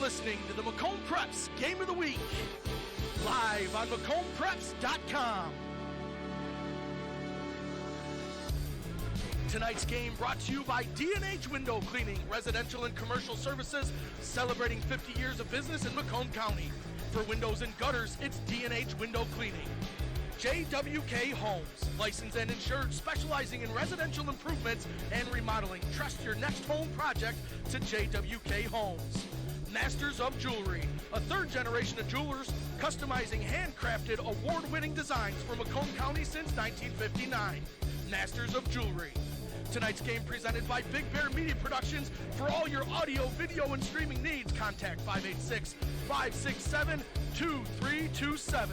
listening to the Macomb Preps Game of the Week, live on MacombPreps.com. Tonight's game brought to you by D&H Window Cleaning, residential and commercial services, celebrating 50 years of business in Macomb County. For windows and gutters, it's D&H Window Cleaning. JWK Homes, licensed and insured, specializing in residential improvements and remodeling. Trust your next home project to JWK Homes. Masters of Jewelry, a third generation of jewelers customizing handcrafted award-winning designs for Macomb County since 1959. Masters of Jewelry. Tonight's game presented by Big Bear Media Productions. For all your audio, video, and streaming needs, contact 586-567-2327.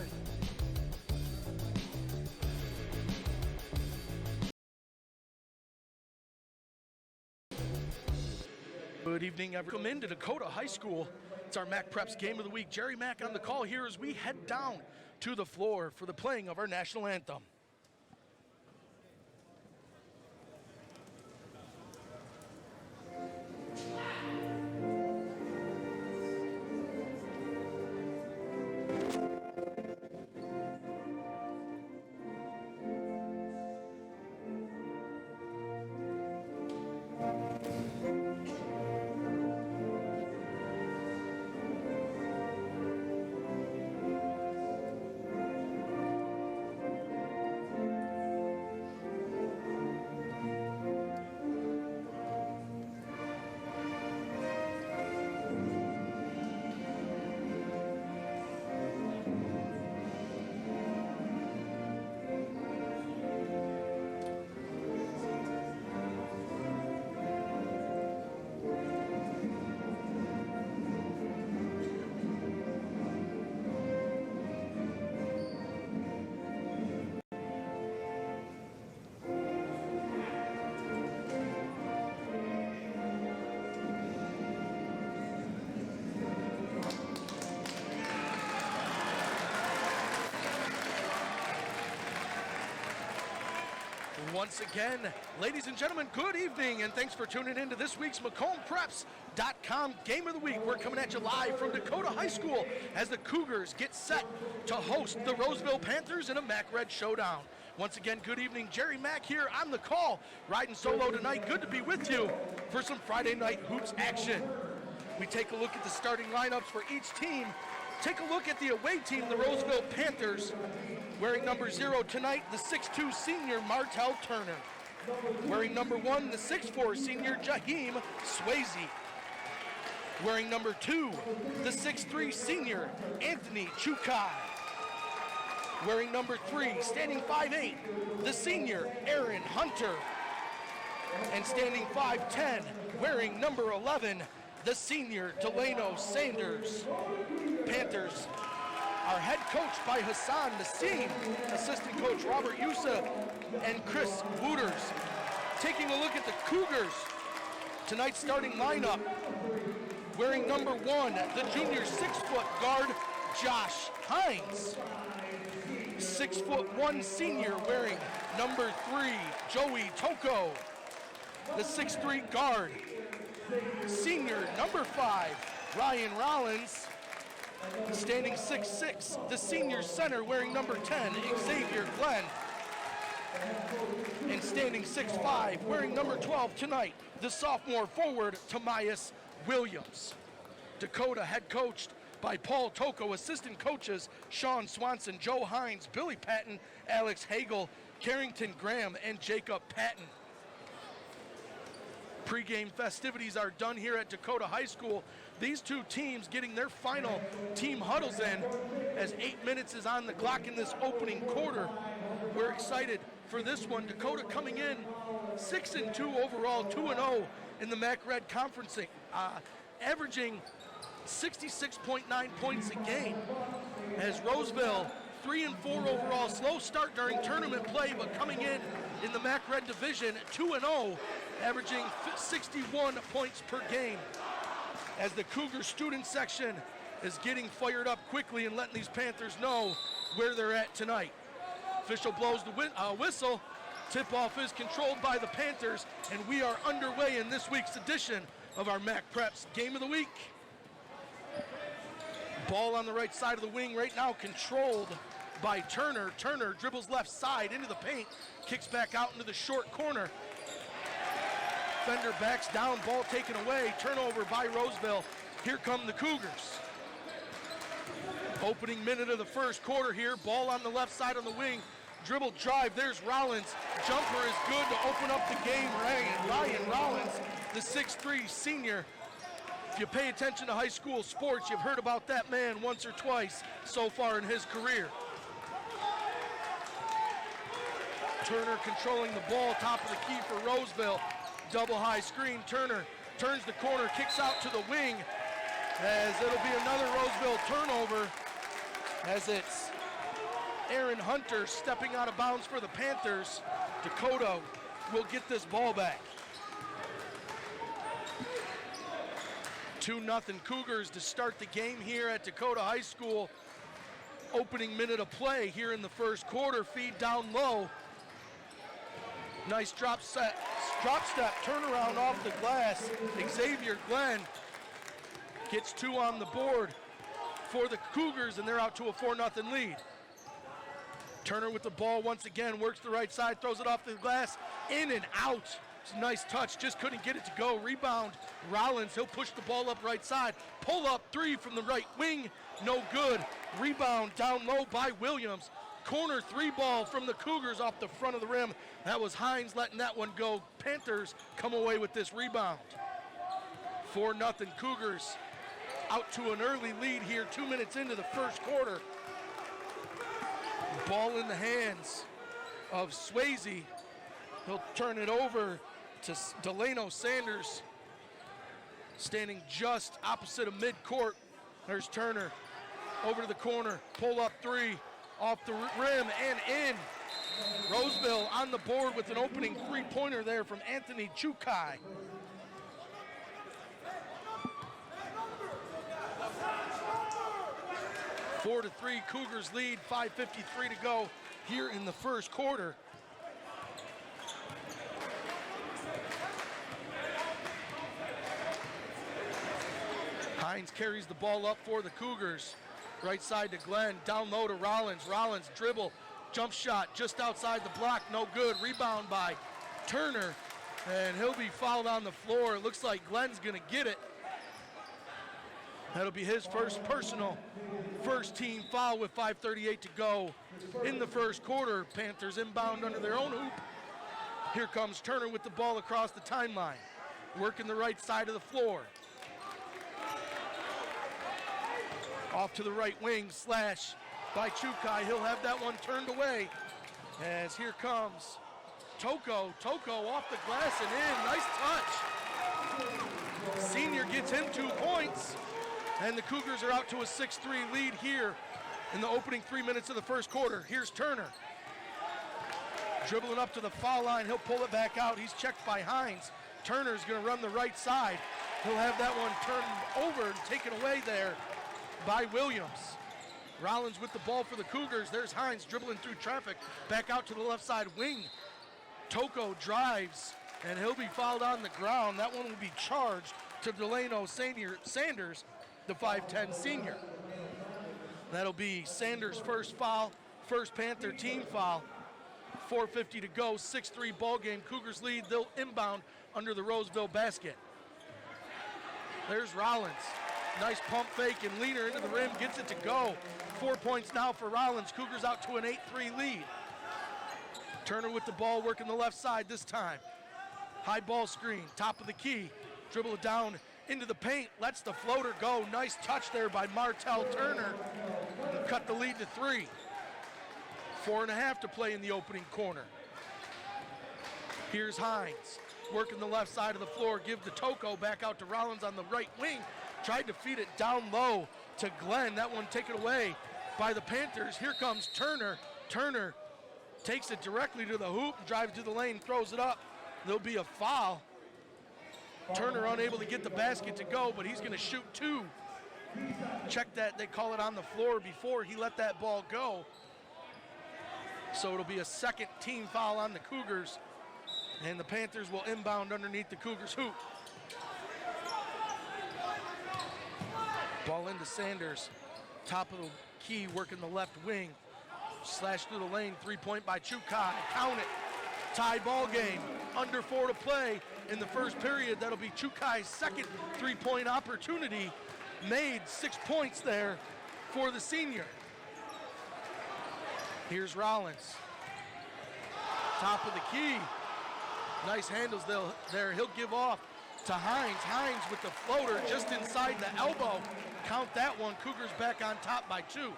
Good evening, everyone. Welcome into Dakota High School. It's our Mac Preps Game of the Week. Jerry Mack on the call here as we head down to the floor for the playing of our national anthem. Once again, ladies and gentlemen, good evening, and thanks for tuning in to this week's MacombPreps.com Game of the Week. We're coming at you live from Dakota High School as the Cougars get set to host the Roseville Panthers in a Mac Red showdown. Once again, good evening. Jerry Mack here on the call, riding solo tonight. Good to be with you for some Friday night hoops action. We take a look at the starting lineups for each team. Take a look at the away team, the Roseville Panthers. Wearing number 0 tonight, the 6'2 senior Martel Turner. Wearing number 1, the 6'4 senior Jaheim Swayze. Wearing number 2, the 6'3 senior Anthony Chukai. Wearing number 3, standing 5'8, the senior Aaron Hunter. And standing 5'10, wearing number 11, the senior Delano Sanders. Panthers are head coached by Hassan Nassim, assistant coach Robert Yusa, and Chris Wooters. Taking a look at the Cougars, tonight's starting lineup, wearing number 1, the junior 6-foot guard, Josh Hines. 6'1" senior wearing number 3, Joey Toko. The 6'3" guard, senior number 5, Ryan Rollins. Standing 6'6", the senior center wearing number 10, Xavier Glenn. And standing 6'5", wearing number 12 tonight, the sophomore forward, Tomias Williams. Dakota head coached by Paul Toko, assistant coaches Sean Swanson, Joe Hines, Billy Patton, Alex Hagel, Carrington Graham, and Jacob Patton. Pre-game festivities are done here at Dakota High School. These two teams getting their final team huddles in as 8 minutes is on the clock in this opening quarter. We're excited for this one. Dakota coming in 6-2 overall, 2-0 in the Mac Red Conferencing, averaging 66.9 points a game. As Roseville 3-4 overall, slow start during tournament play, but coming in the Mac Red division 2-0, averaging 61 points per game. As the Cougar student section is getting fired up quickly and letting these Panthers know where they're at tonight. Official blows the whistle. Tip-off is controlled by the Panthers, and we are underway in this week's edition of our Mac Preps Game of the Week. Ball on the right side of the wing right now controlled by Turner. Turner dribbles left side into the paint, kicks back out into the short corner. Fender backs down, ball taken away, turnover by Roseville. Here come the Cougars. Opening minute of the first quarter here, ball on the left side on the wing, dribble drive, there's Rollins. Jumper is good to open up the game. Ryan Rollins, the 6'3" senior. If you pay attention to high school sports, you've heard about that man once or twice so far in his career. Turner controlling the ball, top of the key for Roseville. Double high screen, Turner turns the corner, kicks out to the wing, as it'll be another Roseville turnover, as it's Aaron Hunter stepping out of bounds for the Panthers. Dakota will get this ball back. 2-0 Cougars to start the game here at Dakota High School. Opening minute of play here in the first quarter. Feed down low. Nice drop step, turnaround off the glass. Xavier Glenn gets 2 on the board for the Cougars, and they're out to a 4-0 lead. Turner with the ball once again, works the right side, throws it off the glass, in and out. It's a nice touch, just couldn't get it to go. Rebound, Rollins, he'll push the ball up right side. Pull up three from the right wing, no good. Rebound down low by Williams. Corner three ball from the Cougars off the front of the rim. That was Hines letting that one go. Panthers come away with this rebound. 4-0 Cougars out to an early lead here, 2 minutes into the first quarter. Ball in the hands of Swayze. He'll turn it over to Delano Sanders, standing just opposite of midcourt. There's Turner over to the corner, pull up three, off the rim and in. Roseville on the board with an opening three-pointer there from Anthony Chukai. Four to 3, Cougars lead, 5:53 to go here in the first quarter. Hines carries the ball up for the Cougars. Right side to Glenn, down low to Rollins. Rollins dribble, jump shot just outside the block, no good. Rebound by Turner, and he'll be fouled on the floor. It looks like Glenn's gonna get it. That'll be his first personal, first team foul with 5:38 to go in the first quarter. Panthers inbound under their own hoop. Here comes Turner with the ball across the timeline, working the right side of the floor. Off to the right wing, slash by Chukai. He'll have that one turned away, as here comes Toko. Toko off the glass and in, nice touch. Senior gets him 2 points, and the Cougars are out to a 6-3 lead here in the opening 3 minutes of the first quarter. Here's Turner. Dribbling up to the foul line, he'll pull it back out. He's checked by Hines. Turner's gonna run the right side. He'll have that one turned over and taken away there by Williams. Rollins with the ball for the Cougars. There's Hines dribbling through traffic, back out to the left side wing. Toko drives, and he'll be fouled on the ground. That one will be charged to Delano Sanders, the 5'10 senior. That'll be Sanders' first foul, first Panther team foul. 4:50 to go, 6-3 ball game. Cougars lead, they'll inbound under the Roseville basket. There's Rollins. Nice pump fake and leaner into the rim, gets it to go. 4 points now for Rollins. Cougars out to an 8-3 lead. Turner with the ball, working the left side this time. High ball screen, top of the key. Dribble it down into the paint, lets the floater go. Nice touch there by Martell Turner. And cut the lead to 3. 4.5 to play in the opening corner. Here's Hines, working the left side of the floor. Give the Toko, back out to Rollins on the right wing. Tried to feed it down low to Glenn. That one taken away by the Panthers. Here comes Turner. Turner takes it directly to the hoop, drives to the lane, throws it up. There'll be a foul. Turner unable to get the basket to go, but he's gonna shoot 2. Check that, they call it on the floor before he let that ball go. So it'll be a second team foul on the Cougars, and the Panthers will inbound underneath the Cougars hoop. Ball into Sanders. Top of the key, working the left wing. Slash through the lane, 3-point by Chukai. Count it. Tie ball game. Under 4 to play in the first period. That'll be Chukai's second 3-point opportunity. Made 6 points there for the senior. Here's Rollins. Top of the key. Nice handles there. He'll give off to Hines. Hines with the floater just inside the elbow. Count that one. Cougars back on top by 2.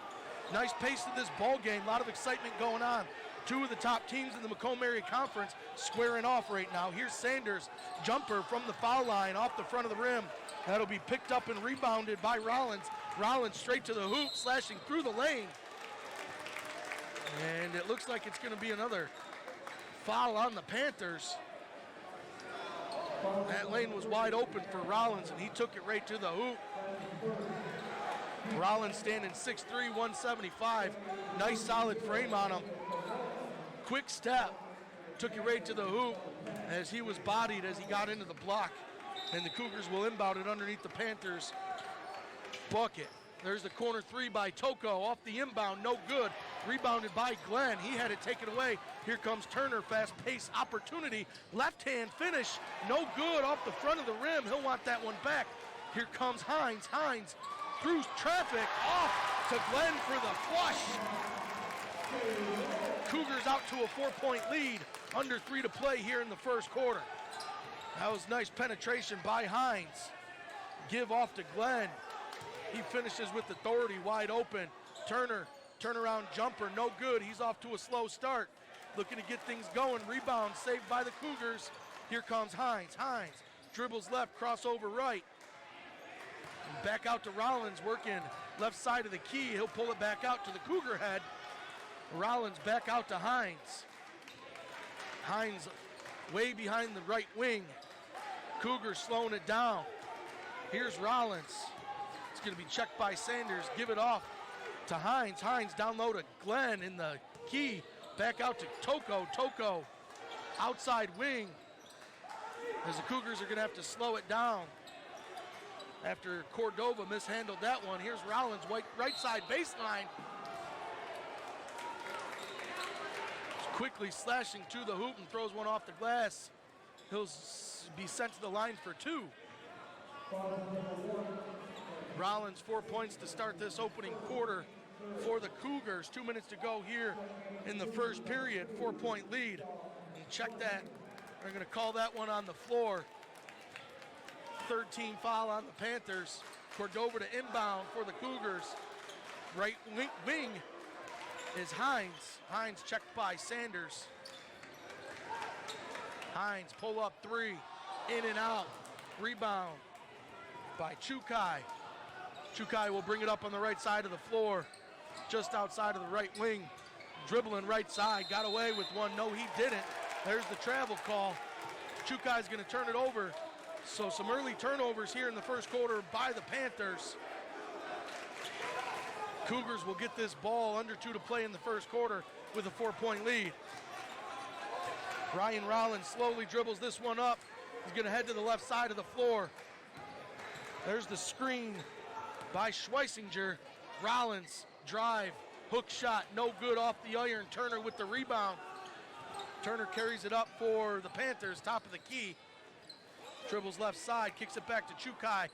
Nice pace to this ball game. A lot of excitement going on. 2 of the top teams in the Macomb Area Conference squaring off right now. Here's Sanders. Jumper from the foul line off the front of the rim. That'll be picked up and rebounded by Rollins. Rollins straight to the hoop, slashing through the lane. And it looks like it's going to be another foul on the Panthers. That lane was wide open for Rollins, and he took it right to the hoop. Rollins standing 6'3", 175. Nice solid frame on him. Quick step. Took it right to the hoop as he was bodied as he got into the block. And the Cougars will inbound it underneath the Panthers bucket. There's the corner 3 by Toko. Off the inbound, no good. Rebounded by Glenn. He had it taken away. Here comes Turner, fast-paced opportunity. Left-hand finish, no good off the front of the rim. He'll want that one back. Here comes Hines. Hines through traffic, off to Glenn for the flush. Cougars out to a 4-point lead. Under 3 to play here in the first quarter. That was nice penetration by Hines. Give off to Glenn. He finishes with authority, wide open. Turner, turnaround jumper, no good. He's off to a slow start. Looking to get things going. Rebound saved by the Cougars. Here comes Hines. Hines dribbles left, crossover right. And back out to Rollins, working left side of the key. He'll pull it back out to the Cougar head. Rollins back out to Hines. Hines way behind the right wing. Cougars slowing it down. Here's Rollins. It's going to be checked by Sanders. Give it off to Hines. Hines down low to Glenn in the key. Back out to Toko. Toko outside wing. As the Cougars are going to have to slow it down after Cordova mishandled that one. Here's Rollins, right side baseline. Quickly slashing to the hoop and throws one off the glass. He'll be sent to the line for 2. Rollins 4 points to start this opening quarter for the Cougars. 2 minutes to go here in the first period. 4-point lead. And check that. They're going to call that one on the floor. Third team foul on the Panthers. Cordova to inbound for the Cougars. Right wing is Hines. Hines checked by Sanders. Hines pull up 3, in and out. Rebound by Chukai. Chukai will bring it up on the right side of the floor, just outside of the right wing. Dribbling right side, got away with one. No, he didn't. There's the travel call. Chukai's going to turn it over. So some early turnovers here in the first quarter by the Panthers. Cougars will get this ball under 2 to play in the first quarter with a 4-point lead. Ryan Rollins slowly dribbles this one up. He's going to head to the left side of the floor. There's the screen by Schweisinger. Rollins, drive, hook shot, no good off the iron. Turner with the rebound. Turner carries it up for the Panthers, top of the key. Dribbles left side, kicks it back to Chukai.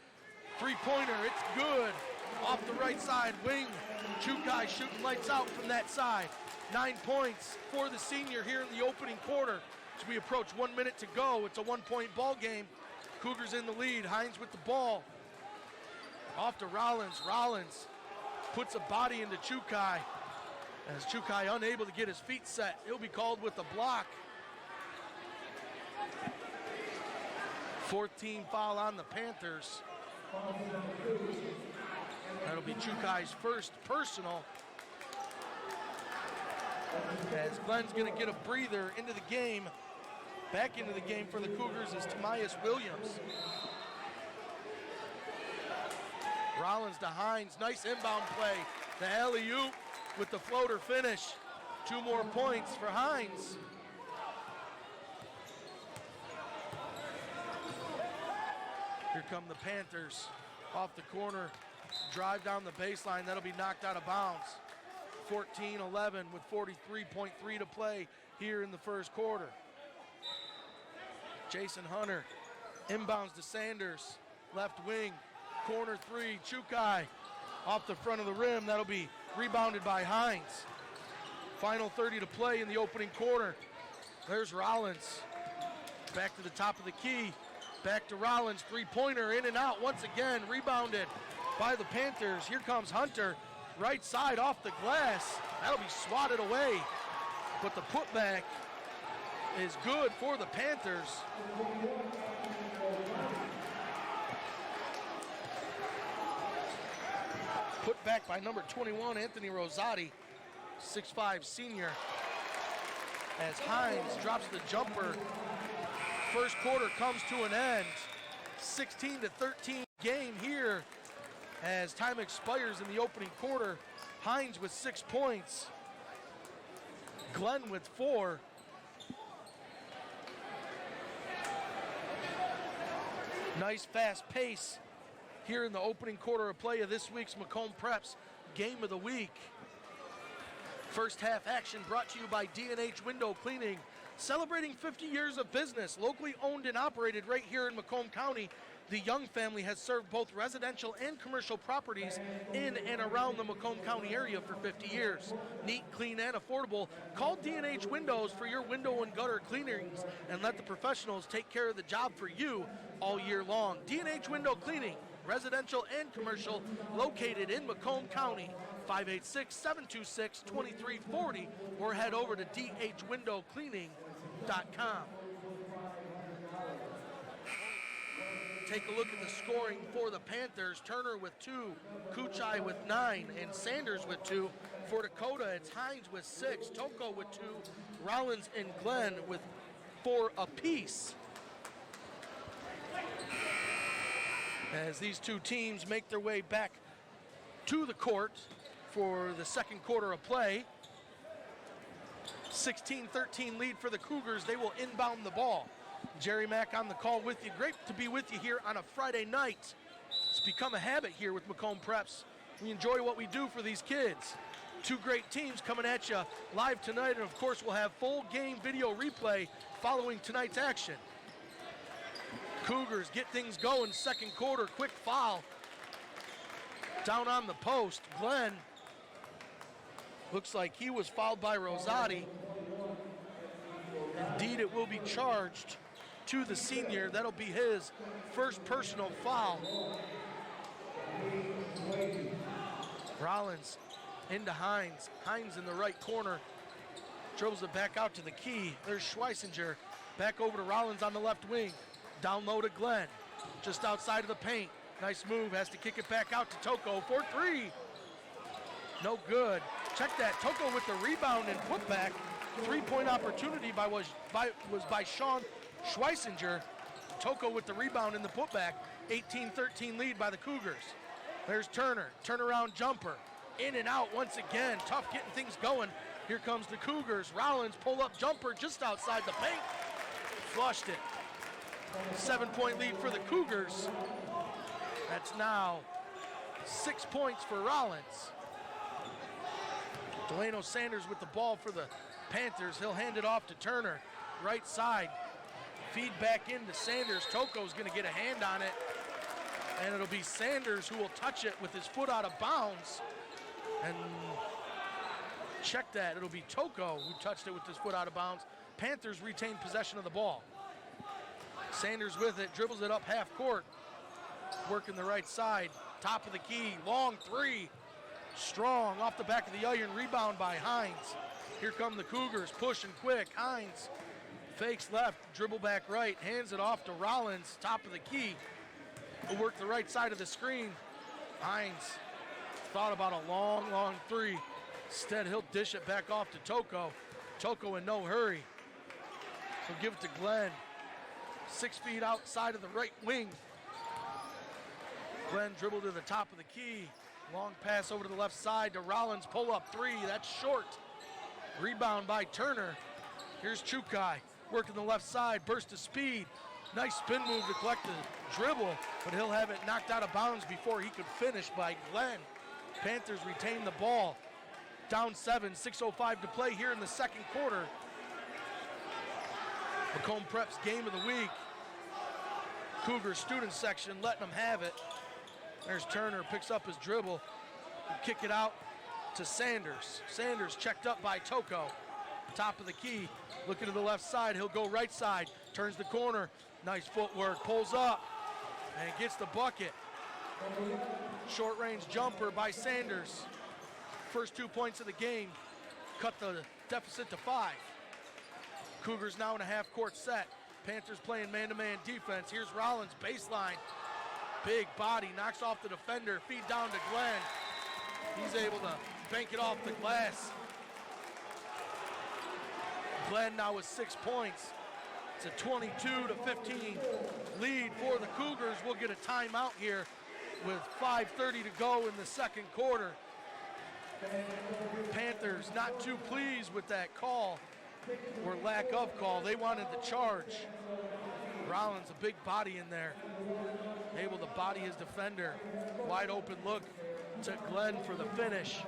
Three-pointer, it's good. Off the right side wing. Chukai shooting lights out from that side. 9 points for the senior here in the opening quarter. As we approach 1 minute to go, it's a 1-point ball game. Cougars in the lead. Hines with the ball. Off to Rollins. Rollins puts a body into Chukai. As Chukai unable to get his feet set, he'll be called with a block. 4th team foul on the Panthers. That'll be Chukai's first personal. As Glenn's going to get a breather into the game. Back into the game for the Cougars is Tamias Williams. Rollins to Hines, nice inbound play. The alley-oop with the floater finish. 2 more points for Hines. Here come the Panthers off the corner. Drive down the baseline, that'll be knocked out of bounds. 14-11 with 43.3 to play here in the first quarter. Jason Hunter inbounds to Sanders, left wing, corner three, Chukai off the front of the rim. That'll be rebounded by Hines. Final 30 to play in the opening quarter. There's Rollins. Back to the top of the key. Back to Rollins, three-pointer, in and out once again, rebounded by the Panthers. Here comes Hunter, right side off the glass. That'll be swatted away, but the putback is good for the Panthers. Put back by number 21, Anthony Rosati, 6'5" senior. As Hines drops the jumper, first quarter comes to an end. 16-13 game here as time expires in the opening quarter. Hines with 6 points. Glenn with 4. Nice fast pace here in the opening quarter of play of this week's Macomb Preps Game of the Week. First half action brought to you by D&H Window Cleaning. Celebrating 50 years of business, locally owned and operated right here in Macomb County. The Young family has served both residential and commercial properties in and around the Macomb County area for 50 years. Neat, clean, and affordable. Call D&H Windows for your window and gutter cleanings and let the professionals take care of the job for you all year long. D&H Window Cleaning, residential and commercial, located in Macomb County. 586-726-2340 or head over to dhwindowcleaning.com. Take a look at the scoring for the Panthers. Turner with 2, Kuchai with 9, and Sanders with 2. For Dakota, it's Hines with 6, Toko with 2, Rollins and Glenn with 4 apiece. As these two teams make their way back to the court for the second quarter of play. 16-13 lead for the Cougars. They will inbound the ball. Jerry Mack on the call with you. Great to be with you here on a Friday night. It's become a habit here with Macomb Preps. We enjoy what we do for these kids. Two great teams coming at you live tonight, and of course we'll have full game video replay following tonight's action. Cougars get things going, second quarter, quick foul. Down on the post, Glenn. Looks like he was fouled by Rosati. Indeed, it will be charged to the senior. That'll be his first personal foul. Rollins into Hines. Hines in the right corner. Dribbles it back out to the key. There's Schweisinger. Back over to Rollins on the left wing. Down low to Glenn. Just outside of the paint. Nice move. Has to kick it back out to Toko for 3. No good. Check that. Toko with the rebound and putback. 3-point opportunity was by Sean Schweisinger. Toko with the rebound and the putback. 18-13 lead by the Cougars. There's Turner. Turnaround jumper. In and out once again. Tough getting things going. Here comes the Cougars. Rollins pull-up jumper just outside the paint. Flushed it. 7-point lead for the Cougars. That's now 6 points for Rollins. Delano Sanders with the ball for the Panthers. He'll hand it off to Turner. Right side. Feed back into Sanders. Toko's going to get a hand on it. And it'll be Sanders who will touch it with his foot out of bounds. And check that. It'll be Toko who touched it with his foot out of bounds. Panthers retain possession of the ball. Sanders with it. Dribbles it up half court. Working the right side. Top of the key. Long 3. Strong off the back of the iron. Rebound by Hines. Here come the Cougars pushing quick. Hines fakes left, dribble back right, hands it off to Rollins, top of the key. He'll work the right side of the screen. Hines thought about a long 3. Instead, he'll dish it back off to Toko. Toko in no hurry. He'll give it to Glenn. 6 feet outside of the right wing. Glenn dribble to the top of the key. Long pass over to the left side to Rollins, pull up 3, that's short. Rebound by Turner. Here's Chukai, working the left side, burst of speed. Nice spin move to collect the dribble, but he'll have it knocked out of bounds before he could finish by Glenn. Panthers retain the ball. Down 7, 6:05 to play here in the second quarter. Macomb Prep's game of the week. Cougars student section letting them have it. There's Turner, picks up his dribble, kick it out to Sanders. Sanders checked up by Toko. Top of the key, looking to the left side, he'll go right side, turns the corner, nice footwork, pulls up, and gets the bucket. Short range jumper by Sanders. First 2 points of the game, cut the deficit to 5. Cougars now in a half court set. Panthers playing man-to-man defense. Here's Rollins, baseline. Big body, knocks off the defender, feed down to Glenn. He's able to bank it off the glass. Glenn now with 6 points. It's a 22-15 lead for the Cougars. We'll get a timeout here with 5:30 to go in the second quarter. Panthers not too pleased with that call, or lack of call. They wanted the charge. Rollins, a big body in there, able to body his defender. Wide open look to Glenn for the finish.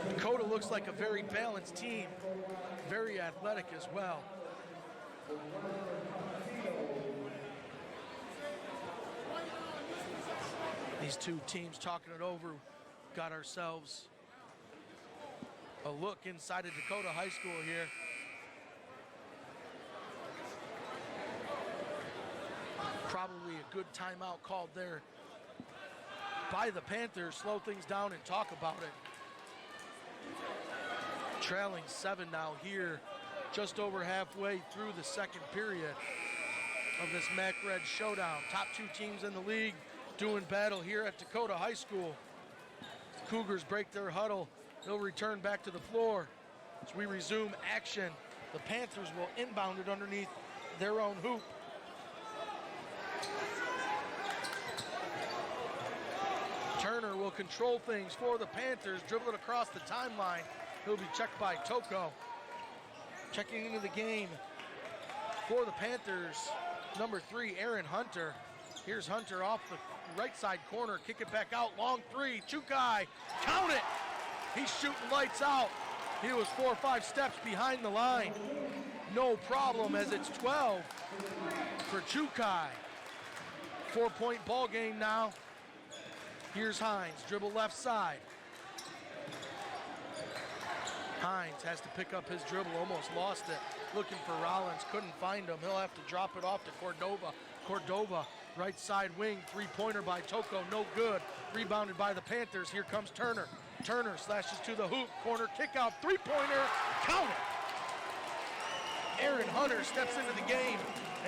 Dakota looks like a very balanced team, very athletic as well. These two teams talking it over. Got ourselves a look inside of Dakota High School here. Probably a good timeout called there by the Panthers. Slow things down and talk about it. Trailing 7 now here, just over halfway through the second period of this MAC Red showdown. Top 2 teams in the league doing battle here at Dakota High School. Cougars break their huddle. They'll return back to the floor as we resume action. The Panthers will inbound it underneath their own hoop. Turner will control things for the Panthers, dribble it across the timeline. He'll be checked by Toko. Checking into the game for the Panthers, number 3, Aaron Hunter. Here's Hunter off the right side corner, kick it back out, long 3, Chukai, count it! He's shooting lights out. He was 4 or 5 steps behind the line. No problem, as it's 12 for Chukai. 4-point ball game now. Here's Hines, dribble left side. Hines has to pick up his dribble, almost lost it. Looking for Rollins, couldn't find him. He'll have to drop it off to Cordova. Cordova, right side wing, 3-pointer by Toko, no good. Rebounded by the Panthers, here comes Turner. Turner slashes to the hoop, corner kick out, 3-pointer, count it. Aaron Hunter steps into the game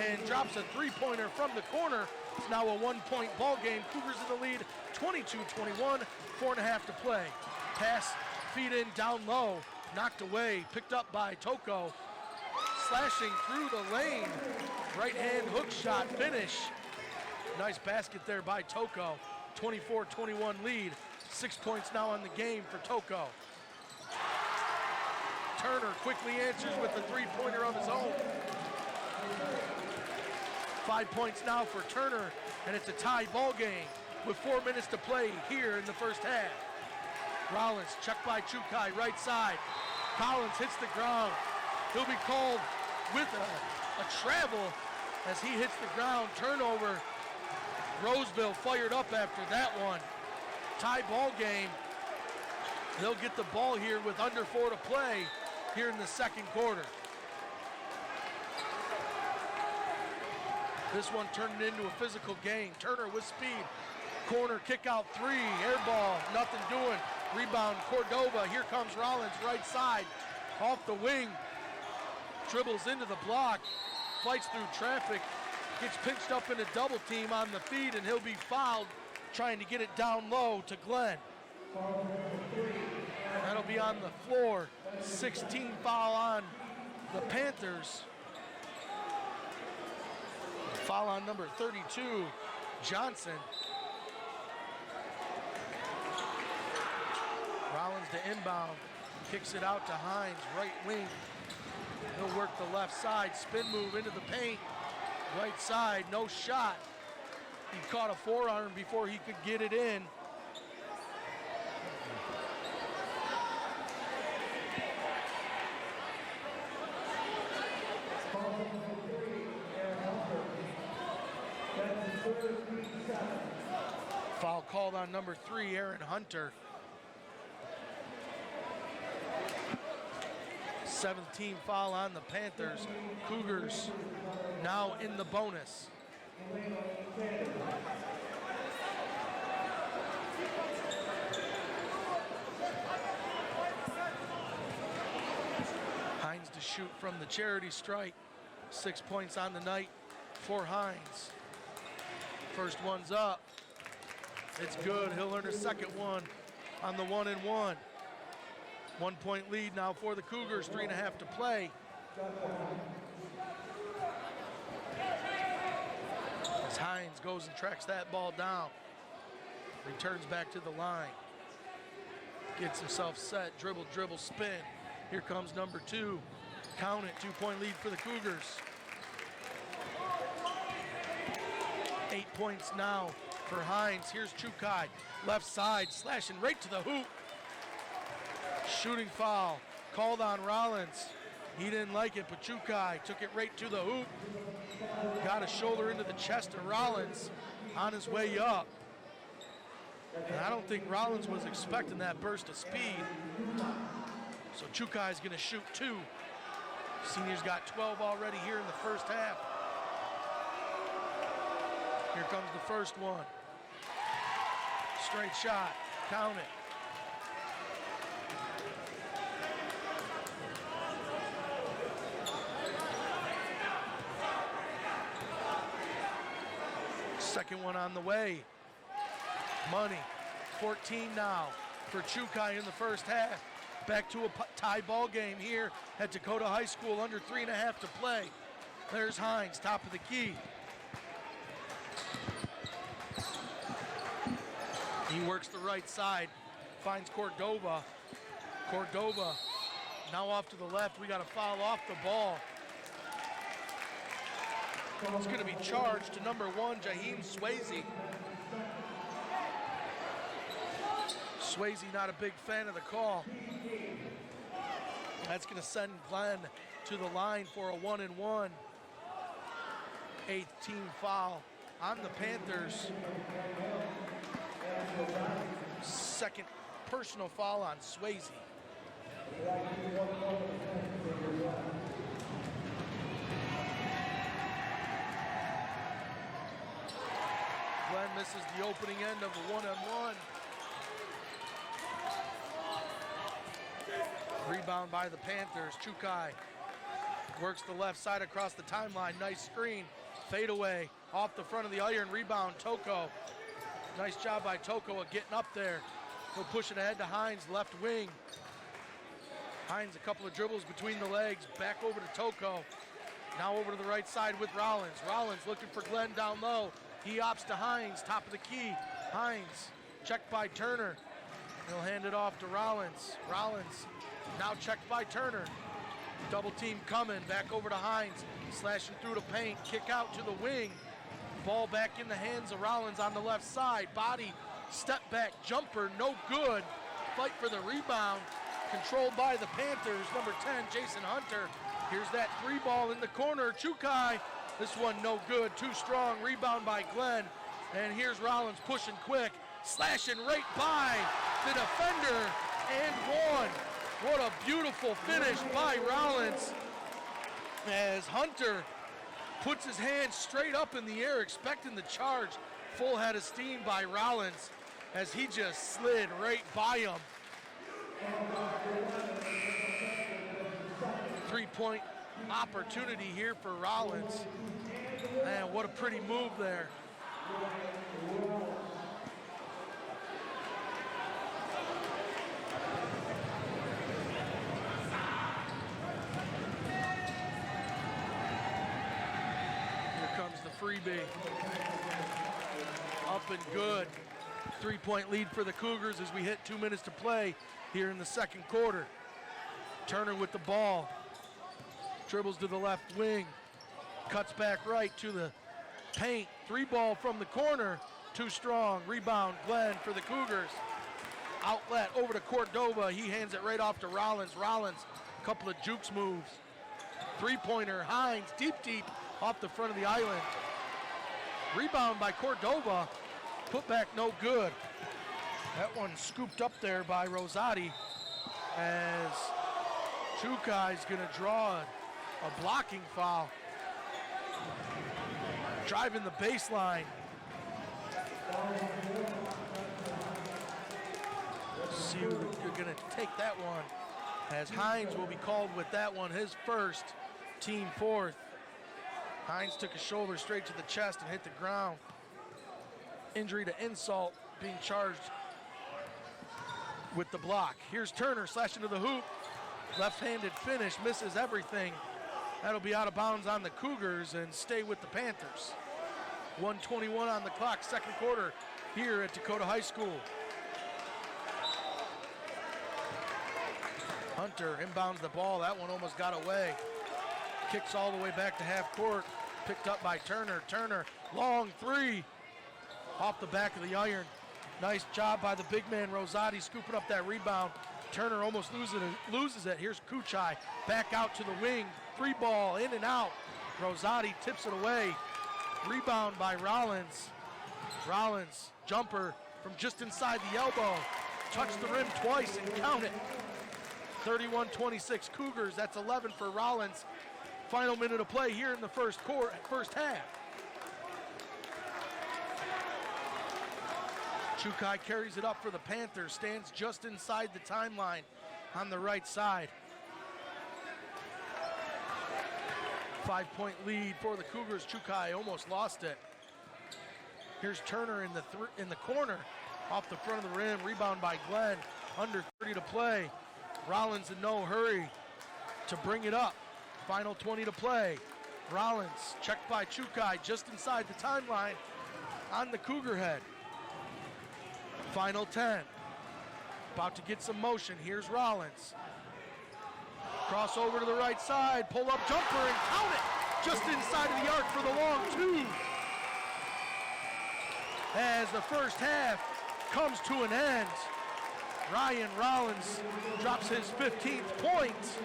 and drops a 3-pointer from the corner. It's now a 1-point ball game. Cougars in the lead, 22-21, 4.5 to play. Pass, feed in down low, knocked away, picked up by Toko. Slashing through the lane, right hand hook shot finish. Nice basket there by Toko. 24-21 lead, 6 points now on the game for Toko. Turner quickly answers with a 3-pointer of his own. 5 points now for Turner, and it's a tie ball game with 4 minutes to play here in the first half. Rollins checked by Chukai, right side. Collins hits the ground. He'll be called with a travel as he hits the ground. Turnover. Roseville fired up after that one. Tie ball game. They'll get the ball here with under 4 to play here in the second quarter. This one turned into a physical game. Turner with speed. Corner kick out 3, air ball, nothing doing. Rebound, Cordova, here comes Rollins, right side, off the wing. Dribbles into the block, fights through traffic, gets pinched up in a double team on the feed, and he'll be fouled trying to get it down low to Glenn. That'll be on the floor. 16 foul on the Panthers. Foul on number 32, Johnson. Rollins to inbound, kicks it out to Hines, right wing. He'll work the left side, spin move into the paint. Right side, no shot. He caught a forearm before he could get it in. Foul called on number 3, Aaron Hunter. 7th team foul on the Panthers. Cougars now in the bonus. Hines to shoot from the charity stripe. 6 points on the night for Hines. First one's up. It's good. He'll earn a second one on the 1-and-1. 1 point lead now for the Cougars, 3.5 to play. As Hines goes and tracks that ball down. Returns back to the line. Gets himself set, dribble, spin. Here comes number 2. Count it, 2 point lead for the Cougars. 8 points now for Hines. Here's Chukai, left side, slashing right to the hoop. Shooting foul called on Rollins. He didn't like it, but Chukai took it right to the hoop. Got a shoulder into the chest of Rollins on his way up. And I don't think Rollins was expecting that burst of speed. So Chukai's gonna shoot 2. Senior's got 12 already here in the first half. Here comes the first one. Straight shot, count it. Second one on the way. Money, 14 now for Chukai in the first half. Back to a tie ball game here at Dakota High School, under 3.5 to play. There's Hines, top of the key. He works the right side, finds Cordova. Cordova now off to the left. We got a foul off the ball. It's going to be charged to number 1, Jaheim Swayze. Swayze not a big fan of the call. That's going to send Glenn to the line for a 1-and-1. 8th team foul on the Panthers. Second personal foul on Swayze. Glenn misses the opening end of the 1-on-1. Rebound by the Panthers. Chukai works the left side across the timeline. Nice screen. Fade away off the front of the iron. Rebound, Toko. Nice job by Toko of getting up there. He'll push it ahead to Hines, left wing. Hines a couple of dribbles between the legs. Back over to Toko. Now over to the right side with Rollins. Rollins looking for Glenn down low. He opts to Hines, top of the key. Hines, checked by Turner. He'll hand it off to Rollins. Rollins, now checked by Turner. Double team coming, back over to Hines. Slashing through the paint, kick out to the wing. Ball back in the hands of Rollins on the left side. Body, step back, jumper, no good. Fight for the rebound, controlled by the Panthers. Number 10, Jason Hunter. Here's that 3 ball in the corner. Chukai, this one no good, too strong. Rebound by Glenn. And here's Rollins pushing quick, slashing right by the defender, and one. What a beautiful finish by Rollins as Hunter puts his hand straight up in the air, expecting the charge. Full head of steam by Rollins as he just slid right by him. 3-point opportunity here for Rollins. Man, what a pretty move there. Here comes the freebie. Up and good. 3-point lead for the Cougars as we hit 2 minutes to play here in the second quarter. Turner with the ball. Dribbles to the left wing. Cuts back right to the paint. 3-ball from the corner. Too strong. Rebound, Glenn for the Cougars. Outlet over to Cordova. He hands it right off to Rollins. Rollins, couple of jukes moves. 3-pointer, Hines, deep off the front of the island. Rebound by Cordova. Put back no good. That one scooped up there by Rosati as Chukai's gonna draw a blocking foul. Driving the baseline. See who you're gonna take that one, as Hines will be called with that one, his first, team fourth. Hines took a shoulder straight to the chest and hit the ground. Injury to insult, being charged with the block. Here's Turner, slash into the hoop. Left-handed finish, misses everything. That'll be out of bounds on the Cougars and stay with the Panthers. 1:21 on the clock, second quarter here at Dakota High School. Hunter inbounds the ball. That one almost got away. Kicks all the way back to half court. Picked up by Turner. Turner, long three. Off the back of the iron. Nice job by the big man Rosati scooping up that rebound. Turner almost loses it. Here's Kuchai back out to the wing. 3-ball in and out. Rosati tips it away. Rebound by Rollins. Rollins, jumper from just inside the elbow. Touched the rim twice and count it. 31-26 Cougars. That's 11 for Rollins. Final minute of play here in the first half. Chukai carries it up for the Panthers. Stands just inside the timeline on the right side. 5-point lead for the Cougars. Chukai almost lost it. Here's Turner in the corner, off the front of the rim. Rebound by Glenn. Under 30 to play. Rollins in no hurry to bring it up. Final 20 to play. Rollins checked by Chukai just inside the timeline on the Cougar head. Final 10. About to get some motion. Here's Rollins. Cross over to the right side. Pull up jumper and count it. Just inside of the arc for the long two. As the first half comes to an end, Ryan Rollins drops his 15th point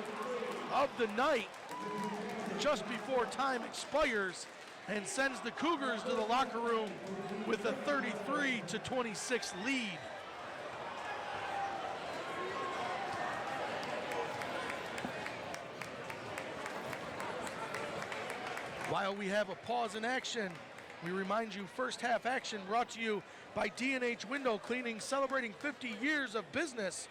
of the night just before time expires and sends the Cougars to the locker room with a 33-26 lead. While we have a pause in action, we remind you first half action brought to you by D&H Window Cleaning, celebrating 50 years of business.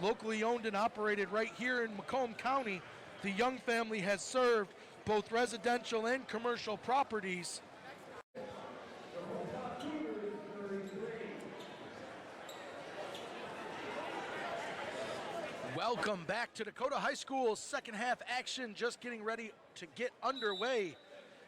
Locally owned and operated right here in Macomb County, the Young family has served both residential and commercial properties. Welcome back to Dakota High School. Second half action just getting ready to get underway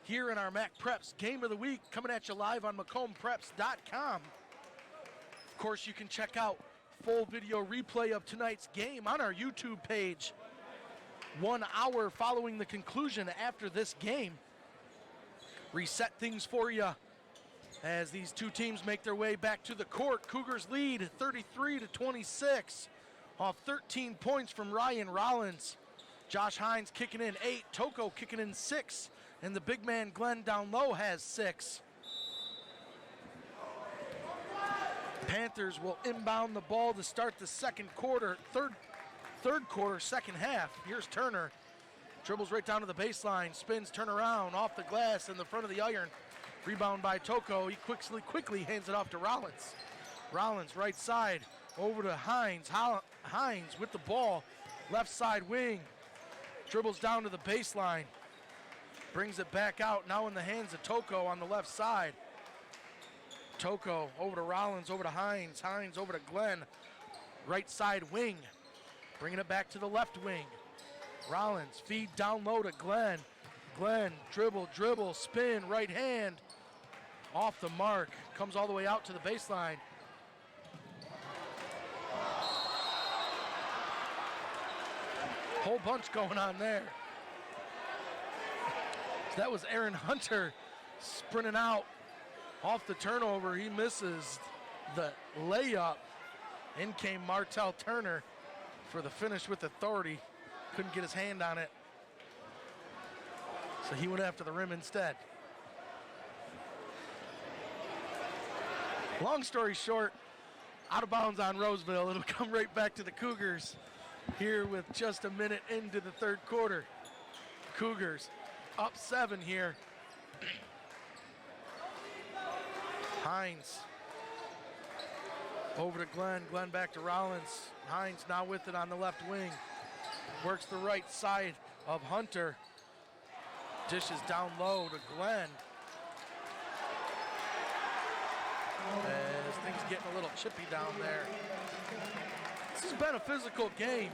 here in our Mac Preps Game of the Week, coming at you live on MacombPreps.com. Of course, you can check out full video replay of tonight's game on our YouTube page 1 hour following the conclusion after this game. Reset things for you as these two teams make their way back to the court. Cougars lead 33-26 off 13 points from Ryan Rollins. Josh Hines kicking in 8, Toko kicking in 6, and the big man Glenn down low has 6. Panthers will inbound the ball to start the second quarter, third quarter, second half. Here's Turner, dribbles right down to the baseline, spins, turn around, off the glass in the front of the iron. Rebound by Toko. He quickly hands it off to Rollins. Rollins right side over to Hines. Hines with the ball, left side wing, dribbles down to the baseline, brings it back out, now in the hands of Toko on the left side. Toko over to Rollins, over to Hines, Hines over to Glenn, right side wing, bringing it back to the left wing. Rollins, feed down low to Glenn. Glenn, dribble, spin, right hand, off the mark, comes all the way out to the baseline. Whole bunch going on there. That was Aaron Hunter sprinting out off the turnover. He misses the layup. In came Martell Turner for the finish with authority. Couldn't get his hand on it. So he went after the rim instead. Long story short, out of bounds on Roseville. It'll come right back to the Cougars here with just a minute into the third quarter. Cougars up 7 here. Hines over to Glenn. Glenn back to Rollins. Hines now with it on the left wing. Works the right side of Hunter. Dishes down low to Glenn. As things getting a little chippy down there. This has been a physical game.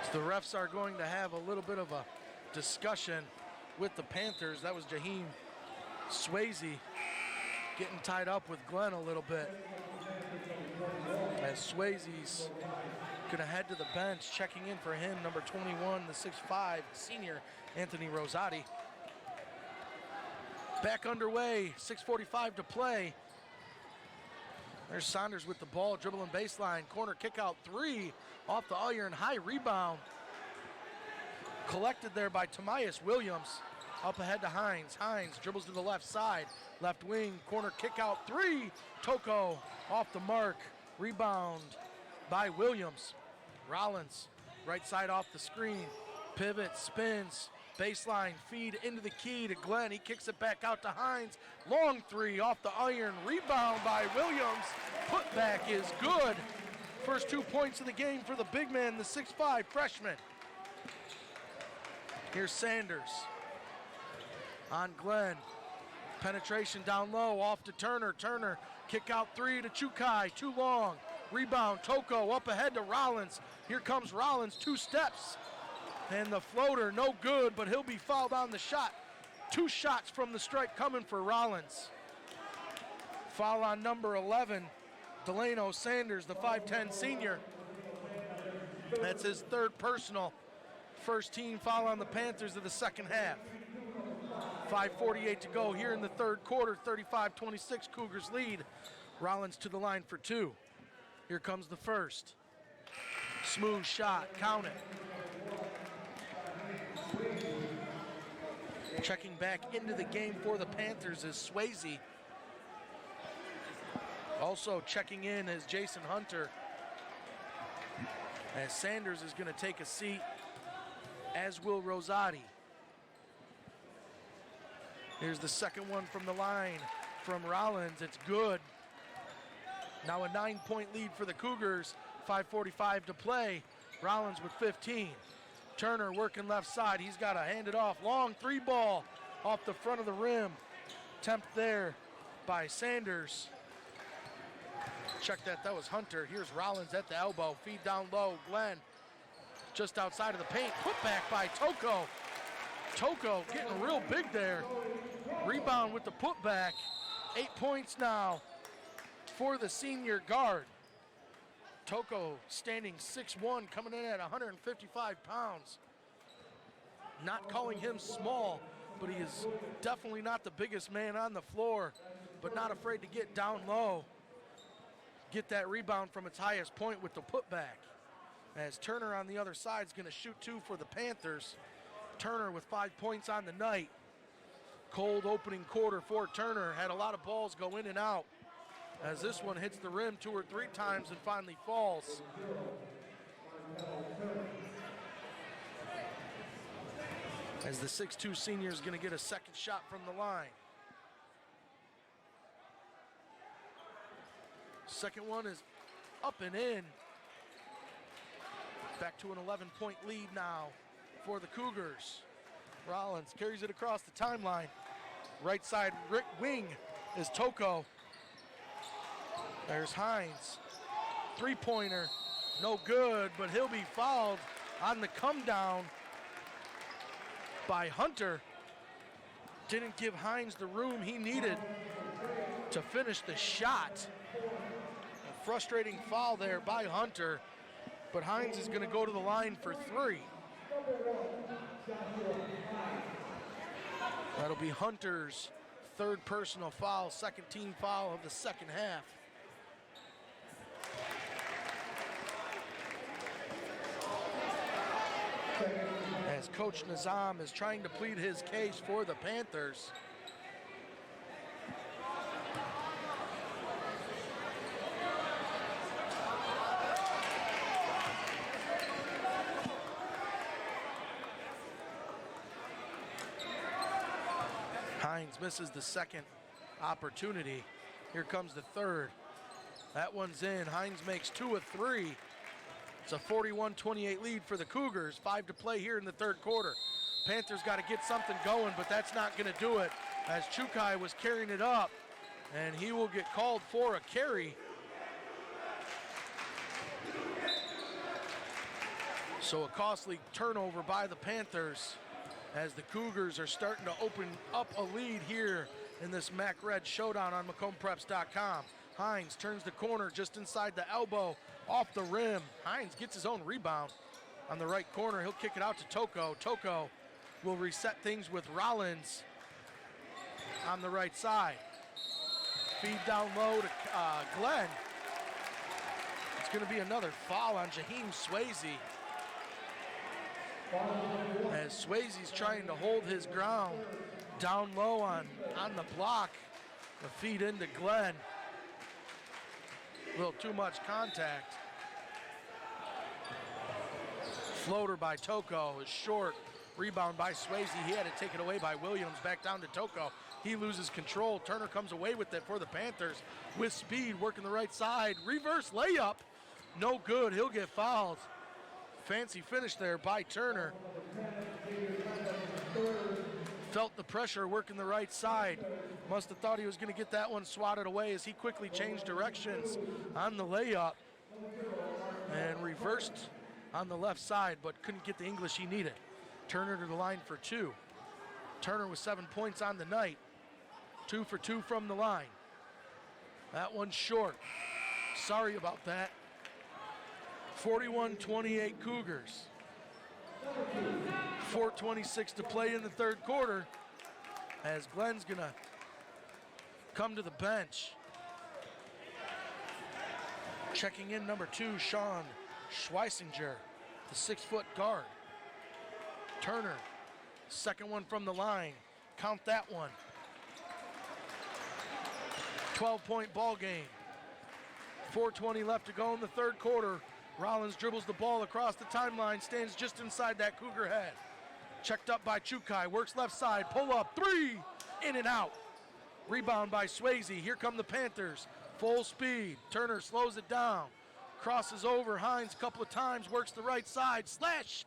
So the refs are going to have a little bit of a discussion with the Panthers. That was Jaheim Swayze getting tied up with Glenn a little bit. As Swayze's gonna head to the bench, checking in for him, number 21, the 6'5", senior Anthony Rosati. Back underway, 6:45 to play. There's Saunders with the ball, dribbling baseline, corner kick out 3, off the iron, high rebound. Collected there by Tomias Williams. Up ahead to Hines. Hines dribbles to the left side, left wing, corner kick out 3. Toko off the mark, rebound by Williams. Rollins, right side off the screen, pivot, spins, baseline, feed into the key to Glenn. He kicks it back out to Hines. Long 3 off the iron, rebound by Williams. Putback is good. First 2 points of the game for the big man, the 6'5" freshman. Here's Sanders on Glenn. Penetration down low, off to Turner. Turner, kick out 3 to Chukai, too long. Rebound, Toko up ahead to Rollins. Here comes Rollins, 2 steps. And the floater, no good, but he'll be fouled on the shot. 2 shots from the stripe coming for Rollins. Foul on number 11, Delano Sanders, the 5'10" senior. That's his 3rd personal. First team foul on the Panthers of the second half. 5:48 to go here in the third quarter, 35-26, Cougars lead. Rollins to the line for 2. Here comes the first. Smooth shot, count it. Checking back into the game for the Panthers is Swayze. Also checking in is Jason Hunter. As Sanders is going to take a seat, as will Rosati. Here's the second one from the line from Rollins. It's good. Now a 9-point lead for the Cougars. 5:45 to play. Rollins with 15. Turner working left side. He's got to hand it off. Long 3 ball off the front of the rim. Attempt there by Sanders. Check that. That was Hunter. Here's Rollins at the elbow. Feed down low. Glenn just outside of the paint. Put back by Toko. Toko getting real big there. Rebound with the putback. 8 points now for the senior guard. Toko standing 6'1", coming in at 155 pounds. Not calling him small, but he is definitely not the biggest man on the floor, but not afraid to get down low. Get that rebound from its highest point with the putback. As Turner on the other side is going to shoot 2 for the Panthers. Turner with 5 points on the night. Cold opening quarter for Turner. Had a lot of balls go in and out, as this one hits the rim 2 or 3 times and finally falls. As the 6'2" senior is going to get a second shot from the line. Second one is up and in. Back to an 11-point lead now for the Cougars. Rollins carries it across the timeline. Right side wing is Toko. There's Hines. 3-pointer, no good, but he'll be fouled on the come down by Hunter. Didn't give Hines the room he needed to finish the shot. A frustrating foul there by Hunter, but Hines is going to go to the line for 3. That'll be Hunter's third personal foul, second team foul of the second half. As Coach Nizam is trying to plead his case for the Panthers. Hines misses the second opportunity. Here comes the third. That one's in. Hines makes 2 of 3. It's a 41-28 lead for the Cougars. 5 to play here in the third quarter. Panthers got to get something going, but that's not going to do it, as Chukai was carrying it up, and he will get called for a carry. So a costly turnover by the Panthers, as the Cougars are starting to open up a lead here in this MAC Red Showdown on MacombPreps.com. Hines turns the corner just inside the elbow, off the rim. Hines gets his own rebound on the right corner. He'll kick it out to Toko. Toko will reset things with Rollins on the right side. Feed down low to Glenn. It's going to be another foul on Jaheim Swayze, as Swayze's trying to hold his ground down low on the block. The feed into Glenn. A little too much contact. Floater by Toko is short. Rebound by Swayze. He had to take it away by Williams. Back down to Toko. He loses control. Turner comes away with it for the Panthers with speed, working the right side. Reverse layup. No good. He'll get fouled. Fancy finish there by Turner. Felt the pressure working the right side. Must have thought he was going to get that one swatted away, as he quickly changed directions on the layup and reversed on the left side, but couldn't get the English he needed. Turner to the line for 2. Turner with 7 points on the night. 2 for 2 from the line. That one's short. Sorry about that. 41-28 Cougars. 4:26 to play in the third quarter, as Glenn's gonna come to the bench. Checking in number 2, Sean Schweisinger, the 6-foot guard. Turner, second one from the line. Count that one. 12-point ball game. 4:20 left to go in the third quarter. Rollins dribbles the ball across the timeline, stands just inside that Cougar head. Checked up by Chukai, works left side, pull up, 3, in and out. Rebound by Swayze. Here come the Panthers, full speed. Turner slows it down, crosses over Hines a couple of times, works the right side, slash.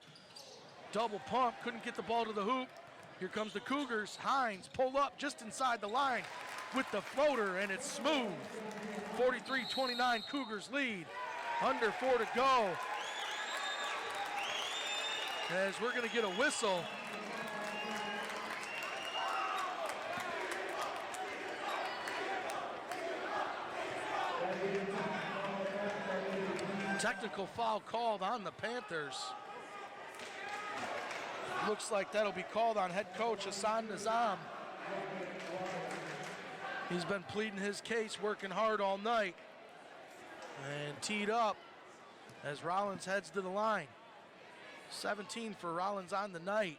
Double pump, couldn't get the ball to the hoop. Here comes the Cougars. Hines pull up just inside the line with the floater, and it's smooth. 43-29 Cougars lead. Under 4 to go, as we're going to get a whistle. Technical foul called on the Panthers. Looks like that'll be called on head coach Hassan Nizam. He's been pleading his case, working hard all night. And teed up as Rollins heads to the line. 17 for Rollins on the night.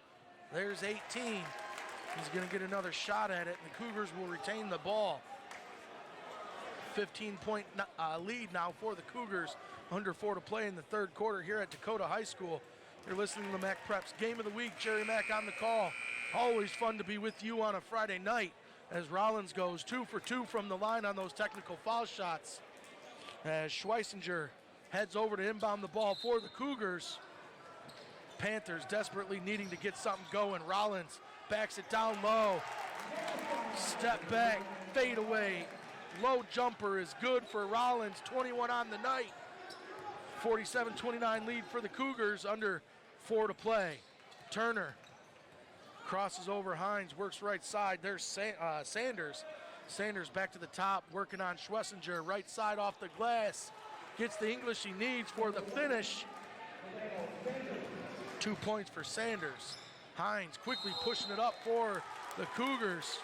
There's 18. He's going to get another shot at it, and the Cougars will retain the ball. 15-point lead now for the Cougars. Under 4 to play in the third quarter here at Dakota High School. You're listening to the Mac Preps Game of the Week. Jerry Mack on the call. Always fun to be with you on a Friday night, as Rollins goes 2 for 2 from the line on those technical foul shots. As Schweisinger heads over to inbound the ball for the Cougars. Panthers desperately needing to get something going. Rollins backs it down low. Step back, fade away. Low jumper is good for Rollins. 21 on the night. 47-29 lead for the Cougars. Under 4 to play. Turner crosses over Hines, works right side. There's Sanders. Sanders back to the top, working on Schweisinger. Right side off the glass. Gets the English he needs for the finish. 2 points for Sanders. Hines quickly pushing it up for the Cougars.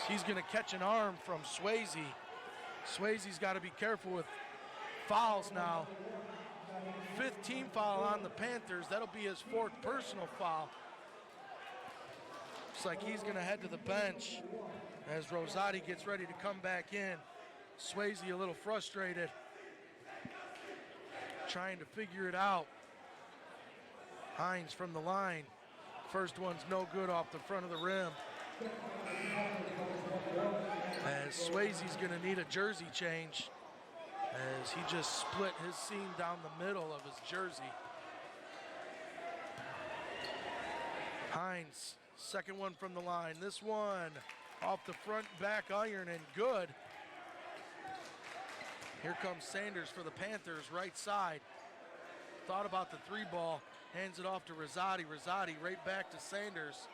He's going to catch an arm from Swayze. Swayze's got to be careful with fouls now. 5th team foul on the Panthers. That'll be his 4th personal foul. Looks like he's going to head to the bench as Rosati gets ready to come back in. Swayze a little frustrated, trying to figure it out. Hines from the line. First one's no good off the front of the rim. As Swayze's going to need a jersey change, as he just split his seam down the middle of his jersey. Hines, second one from the line. This one off the front back iron and good. Here comes Sanders for the Panthers, right side. Thought about the 3-ball, hands it off to Rosati. Rosati right back to Sanders.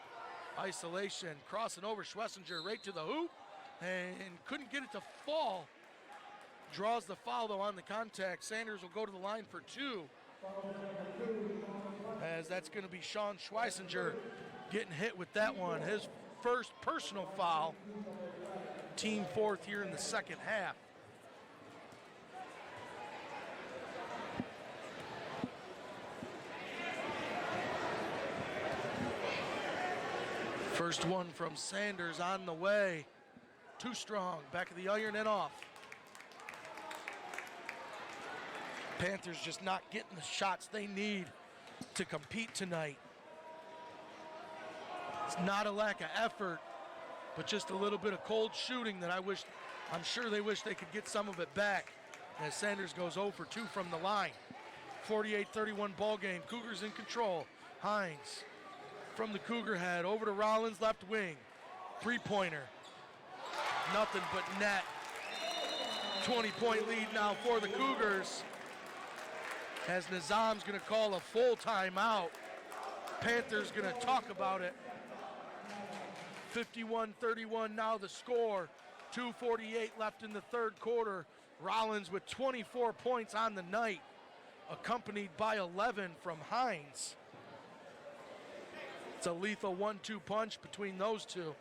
Isolation, crossing over Schlesinger right to the hoop, and couldn't get it to fall. Draws the foul though on the contact. Sanders will go to the line for 2. As that's going to be Sean Schlesinger getting hit with that one. His first personal foul. Team 4th here in the second half. First one from Sanders on the way. Too strong, back of the iron and off. Panthers just not getting the shots they need to compete tonight. It's not a lack of effort, but just a little bit of cold shooting that I'm sure they wish they could get some of it back. As Sanders goes 0 for 2 from the line. 48-31 ball game. Cougars in control. Hines from the Cougar head over to Rollins, left wing. 3-pointer. Nothing but net. 20-point lead now for the Cougars. As Nizam's going to call a full timeout. Panthers going to talk about it. 51-31 now the score. 2:48 left in the third quarter. Rollins with 24 points on the night, accompanied by 11 from Hines. It's a lethal 1-2 punch between those two.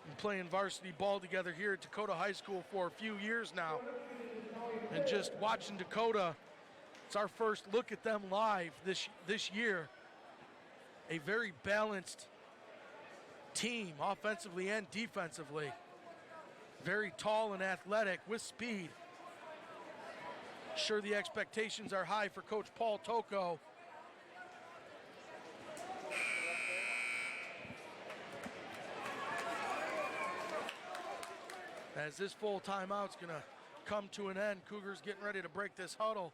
Been playing varsity ball together here at Dakota High School for a few years now. And just watching Dakota, it's our first look at them live this year. A very balanced team, offensively and defensively. Very tall and athletic with speed. Sure, the expectations are high for Coach Paul Toko. As this full timeout's gonna come to an end, Cougars getting ready to break this huddle.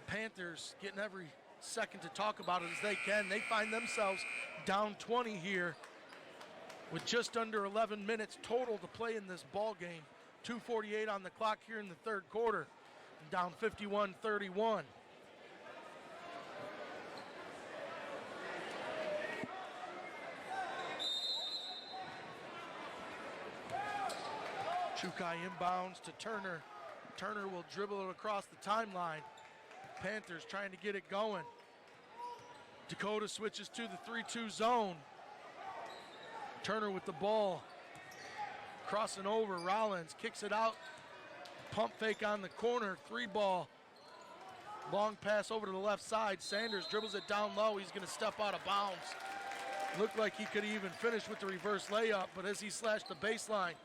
Panthers getting every second to talk about it as they can. They find themselves down 20 here with just under 11 minutes total to play in this ball game. 2:48 on the clock here in the third quarter. Down 51-31. Chukai inbounds to Turner. Turner will dribble it across the timeline. Panthers trying to get it going. Dakota switches to the 3-2 zone. Turner with the ball. Crossing over, Rollins kicks it out. Pump fake on the corner, 3-ball. Long pass over to the left side. Sanders dribbles it down low. He's going to step out of bounds. Looked like he could even finish with the reverse layup, but as he slashed the baseline,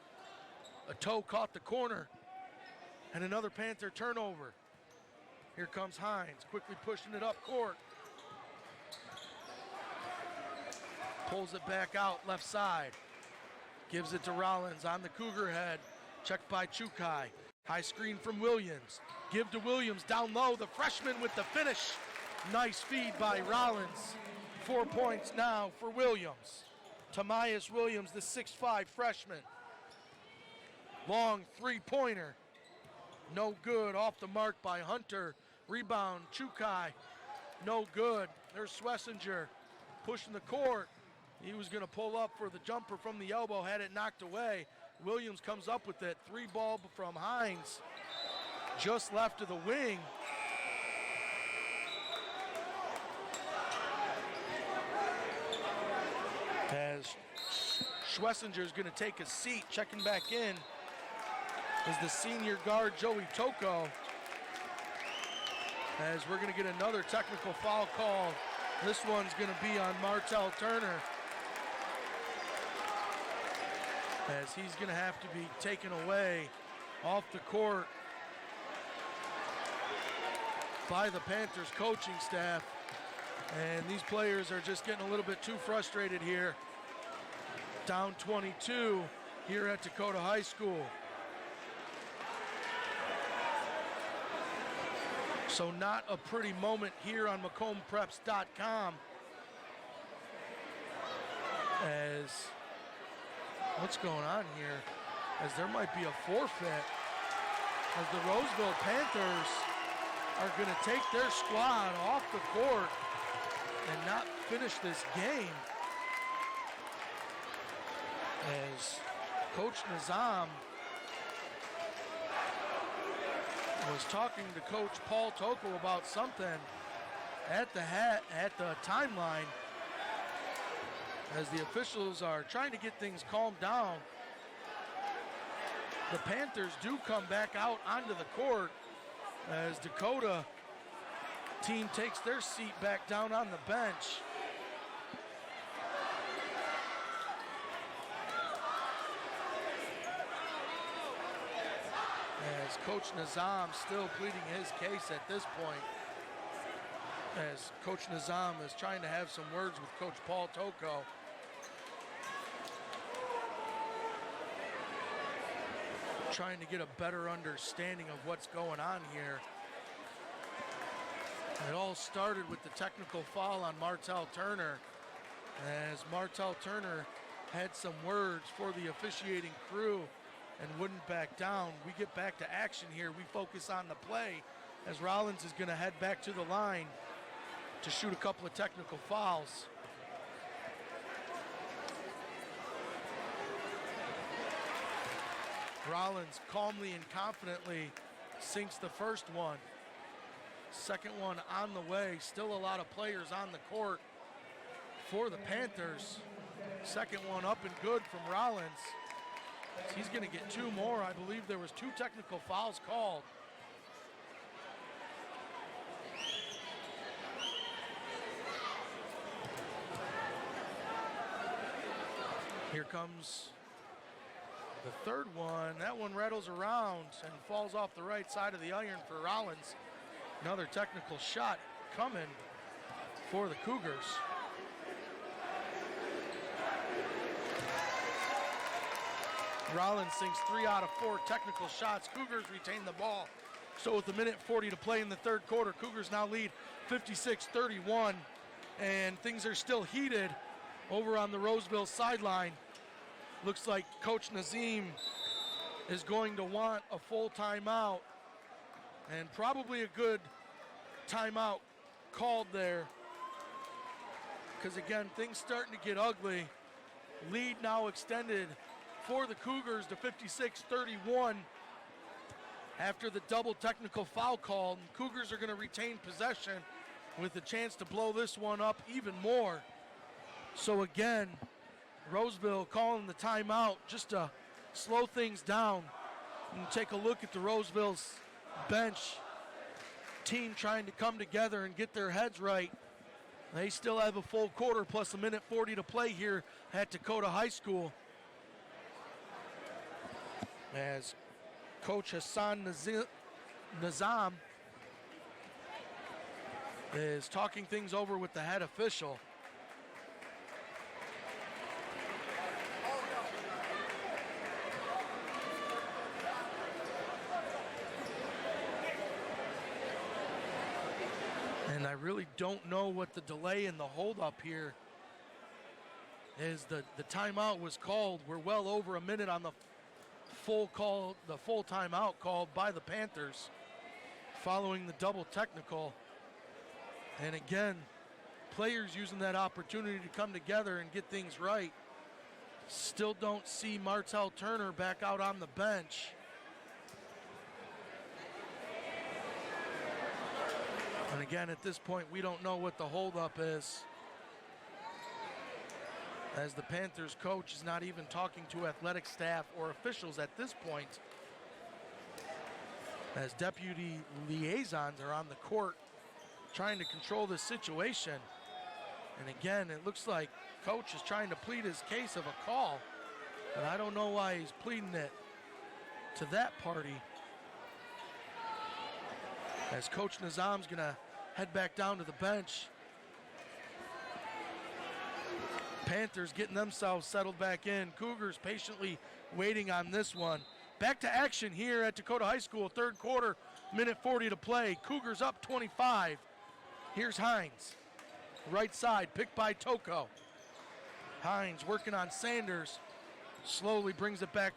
a toe caught the corner. And another Panther turnover. Here comes Hines, quickly pushing it up court. Pulls it back out left side. Gives it to Rollins on the Cougar head. Checked by Chukai. High screen from Williams. Give to Williams down low. The freshman with the finish. Nice feed by Rollins. 4 points now for Williams. Tamias Williams, the 6'5" freshman. Long 3-pointer. No good. Off the mark by Hunter. Rebound, Chukai. No good. There's Schlesinger pushing the court. He was going to pull up for the jumper from the elbow, had it knocked away. Williams comes up with it. 3-ball from Hines. Just left of the wing. as Schlesinger is going to take a seat. Checking back in is the senior guard, Joey Toko, as we're going to get another technical foul call. This one's going to be on Martell Turner, as he's going to have to be taken away off the court by the Panthers coaching staff. And these players are just getting a little bit too frustrated here. Down 22 here at Dakota High School. So not a pretty moment here on MacombPreps.com, as what's going on here, as there might be a forfeit, as the Roseville Panthers are going to take their squad off the court and not finish this game, as Coach Nizam was talking to Coach Paul Toko about something at the timeline, as the officials are trying to get things calmed down. The Panthers do come back out onto the court as Dakota team takes their seat back down on the bench. As Coach Nizam still pleading his case at this point, as Coach Nizam is trying to have some words with Coach Paul Toko. Trying to get a better understanding of what's going on here. It all started with the technical foul on Martell Turner, as Martell Turner had some words for the officiating crew and wouldn't back down. We get back to action here. We focus on the play, as Rollins is going to head back to the line to shoot a couple of technical fouls. Rollins calmly and confidently sinks the first one. Second one on the way. Still a lot of players on the court for the Panthers. Second one up and good from Rollins. He's going to get two more. I believe there was 2 technical fouls called. Here comes the third one. That one rattles around and falls off the right side of the iron for Rollins. Another technical shot coming for the Cougars. Rollins sinks 3 out of 4 technical shots. Cougars retain the ball. So with 1:40 to play in the third quarter, Cougars now lead 56-31, and things are still heated over on the Roseville sideline. Looks like Coach Nazim is going to want a full timeout, and probably a good timeout called there, because again, things starting to get ugly. Lead now extended for the Cougars to 56-31 after the double technical foul call. And Cougars are going to retain possession with a chance to blow this one up even more. So again, Roseville calling the timeout just to slow things down. And take a look at the Roseville's bench team trying to come together and get their heads right. They still have a full quarter plus 1:40 to play here at Dakota High School, as Coach Hassan Nizam is talking things over with the head official. And I really don't know what the delay in the holdup here is. The timeout was called. We're well over a minute on the full timeout called by the Panthers following the double technical. And again, players using that opportunity to come together and get things right. Still don't see Martell Turner back out on the bench. And again, at this point, we don't know what the holdup is. as the Panthers coach is not even talking to athletic staff or officials at this point, as deputy liaisons are on the court trying to control this situation. And again, it looks like coach is trying to plead his case of a call, but I don't know why he's pleading it to that party, as Coach Nizam's gonna head back down to the bench. Panthers getting themselves settled back in. Cougars patiently waiting on this one. Back to action here at Dakota High School, third quarter, minute 40 to play. Cougars up 25. Here's Hines, right side, picked by Toko. Hines working on Sanders, slowly brings it back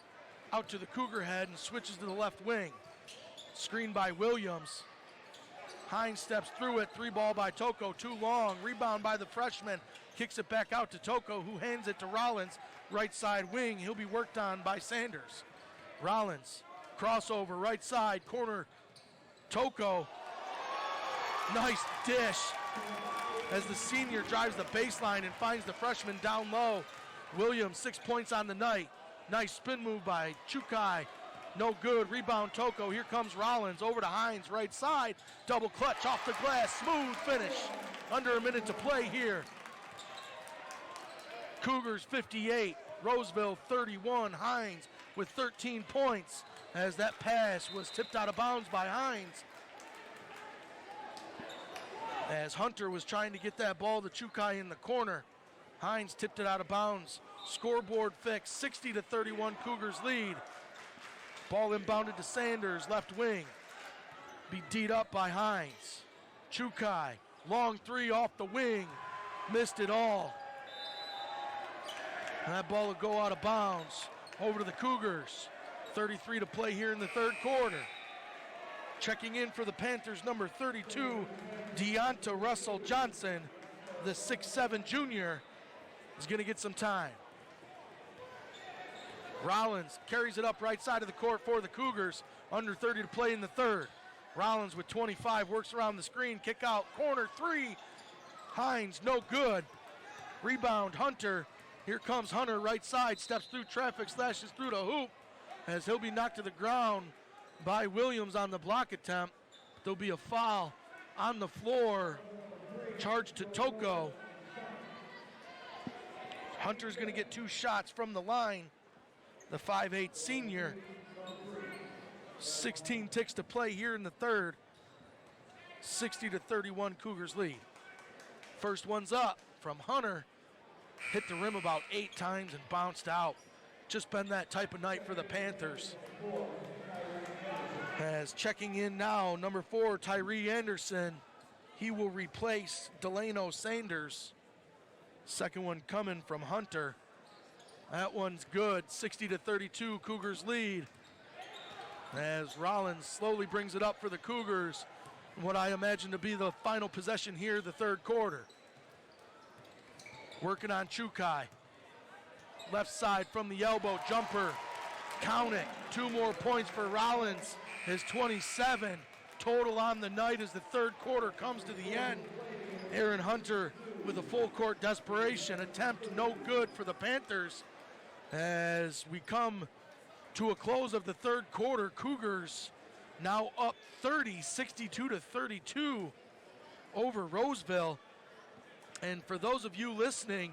out to the Cougar head and switches to the left wing. Screen by Williams. Hines steps through it, 3-ball by Toko, too long. Rebound by the freshman, kicks it back out to Toko, who hands it to Rollins, right side wing. He'll be worked on by Sanders. Rollins, crossover, right side, corner, Toko. Nice dish as the senior drives the baseline and finds the freshman down low. Williams, 6 points on the night. Nice spin move by Chukai. No good. Rebound Toko. Here comes Rollins over to Hines, right side. Double clutch off the glass. Smooth finish. Under a minute to play here. Cougars 58, Roseville 31. Hines with 13 points as that pass was tipped out of bounds by Hines. As Hunter was trying to get that ball to Chukai in the corner. Hines tipped it out of bounds. Scoreboard fixed, 60-31 Cougars lead. Ball inbounded to Sanders, left wing. Be D'd up by Hines. Chukai, long three off the wing. Missed it all. And that ball will go out of bounds. Over to the Cougars. 33 to play here in the third quarter. Checking in for the Panthers, number 32, Deonta Russell Johnson, the 6'7 junior, is going to get some time. Rollins carries it up right side of the court for the Cougars. Under 30 to play in the third. Rollins with 25, works around the screen, kick out, corner three. Hines, no good. Rebound, Hunter. Here comes Hunter, right side, steps through traffic, slashes through the hoop, as he'll be knocked to the ground by Williams on the block attempt. There'll be a foul on the floor, charged to Toko. Hunter's going to get 2 shots from the line. The 5'8 senior. 16 ticks to play here in the third. 60-31 Cougars lead. First one's up from Hunter. Hit the rim about 8 times and bounced out. Just been that type of night for the Panthers. As checking in now, number 4, Tyree Anderson. He will replace Delano Sanders. Second one coming from Hunter. That one's good. 60-32 Cougars lead. As Rollins slowly brings it up for the Cougars. What I imagine to be the final possession here, the third quarter. Working on Chukai. Left side from the elbow, jumper. Count it. 2 more points for Rollins. His 27 total on the night as the third quarter comes to the end. Aaron Hunter with a full court desperation attempt, no good for the Panthers. As we come to a close of the third quarter, Cougars now up 30, 62-32 over Roseville. And for those of you listening,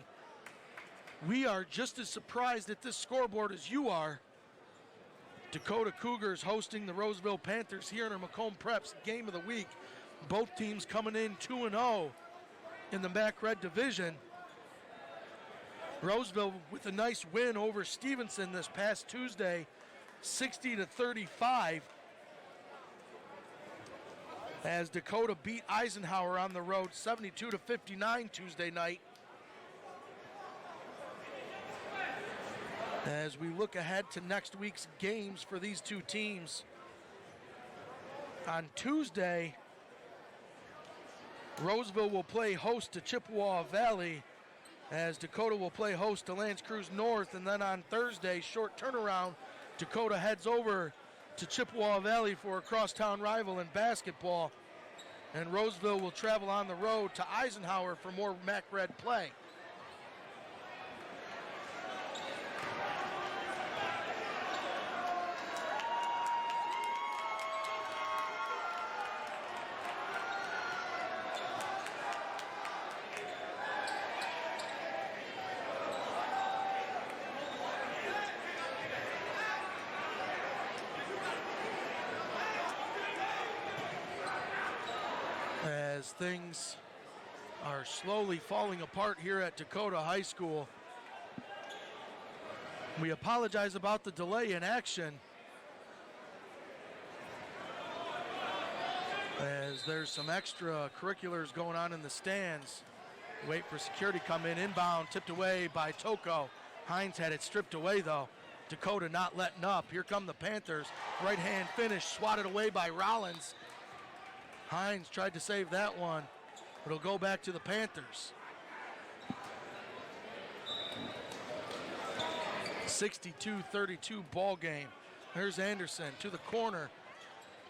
we are just as surprised at this scoreboard as you are. Dakota Cougars hosting the Roseville Panthers here in our Macomb Preps Game of the Week. Both teams coming in 2-0 in the MAC Red Division. Roseville with a nice win over Stevenson this past Tuesday, 60-35. As Dakota beat Eisenhower on the road, 72-59 Tuesday night. As we look ahead to next week's games for these two teams, on Tuesday, Roseville will play host to Chippewa Valley, as Dakota will play host to L'Anse Creuse North. And then on Thursday, short turnaround, Dakota heads over to Chippewa Valley for a crosstown rival in basketball. And Roseville will travel on the road to Eisenhower for more MAC Red play. things are slowly falling apart here at Dakota High School. We apologize about the delay in action, as there's some extracurriculars going on in the stands. Wait for security to come in. Inbound, tipped away by Toko. Hines had it stripped away though. Dakota not letting up. Here come the Panthers. Right hand finish, swatted away by Rollins. Hines tried to save that one, but it'll go back to the Panthers. 62-32 ball game. There's Anderson to the corner,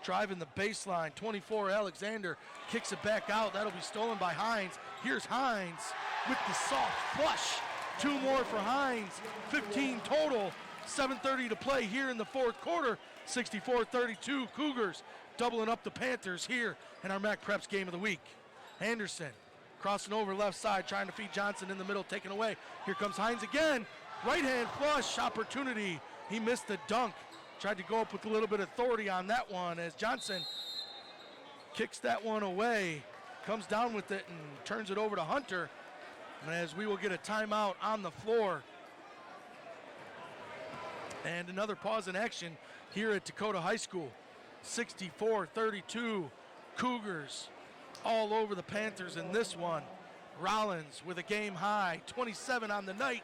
driving the baseline. 24 Alexander kicks it back out. That'll be stolen by Hines. Here's Hines with the soft flush. 2 more for Hines. 15 total. 7:30 to play here in the fourth quarter. 64-32 Cougars doubling up the Panthers here in our Mac Preps game of the week. Anderson crossing over left side, trying to feed Johnson in the middle, taken away. Here comes Hines again. Right hand flush opportunity. He missed the dunk. Tried to go up with a little bit of authority on that one as Johnson kicks that one away, comes down with it and turns it over to Hunter, as we will get a timeout on the floor. And another pause in action here at Dakota High School. 64-32 Cougars all over the Panthers in this one. Rollins with a game high, 27 on the night.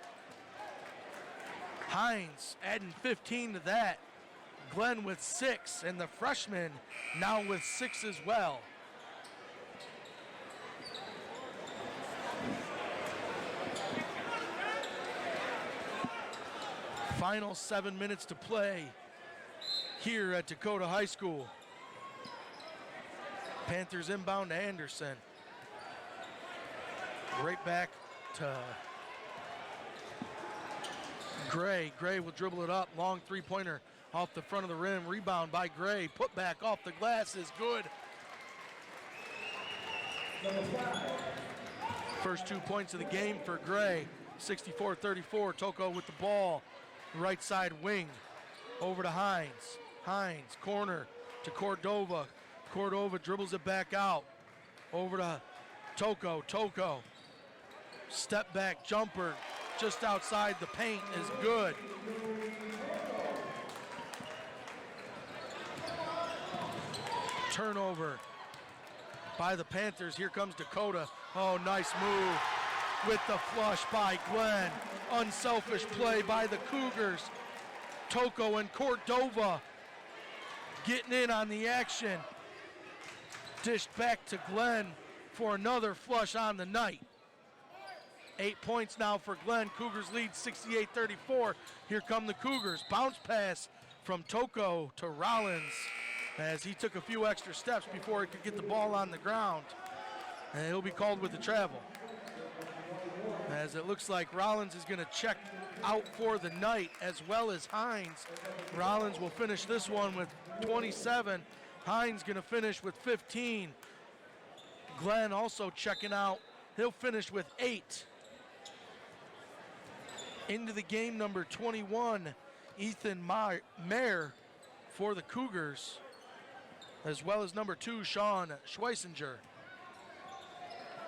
Hines adding 15 to that. Glenn with 6, and the freshman now with 6 as well. Final 7 minutes to play here at Dakota High School. Panthers inbound to Anderson. Right back to Gray. Gray will dribble it up. Long three-pointer off the front of the rim. Rebound by Gray. Put back off the glass is good. First 2 points of the game for Gray. 64-34. Toko with the ball. Right side wing. Over to Hines. Hines, corner to Cordova. Cordova dribbles it back out. Over to Toko. Toko. Step back jumper just outside the paint is good. Turnover by the Panthers. Here comes Dakota. Oh, nice move with the flush by Glenn. Unselfish play by the Cougars. Toko and Cordova getting in on the action. Dished back to Glenn for another flush on the night. 8 points now for Glenn. Cougars lead 68-34. Here come the Cougars. Bounce pass from Toko to Rollins as he took a few extra steps before he could get the ball on the ground. And he'll be called with the travel, as it looks like Rollins is going to check out for the night, as well as Hines. Rollins will finish this one with 27. Hines going to finish with 15. Glenn also checking out. He'll finish with 8. Into the game, number 21, Ethan Mayer for the Cougars, as well as number 2, Sean Schweisinger.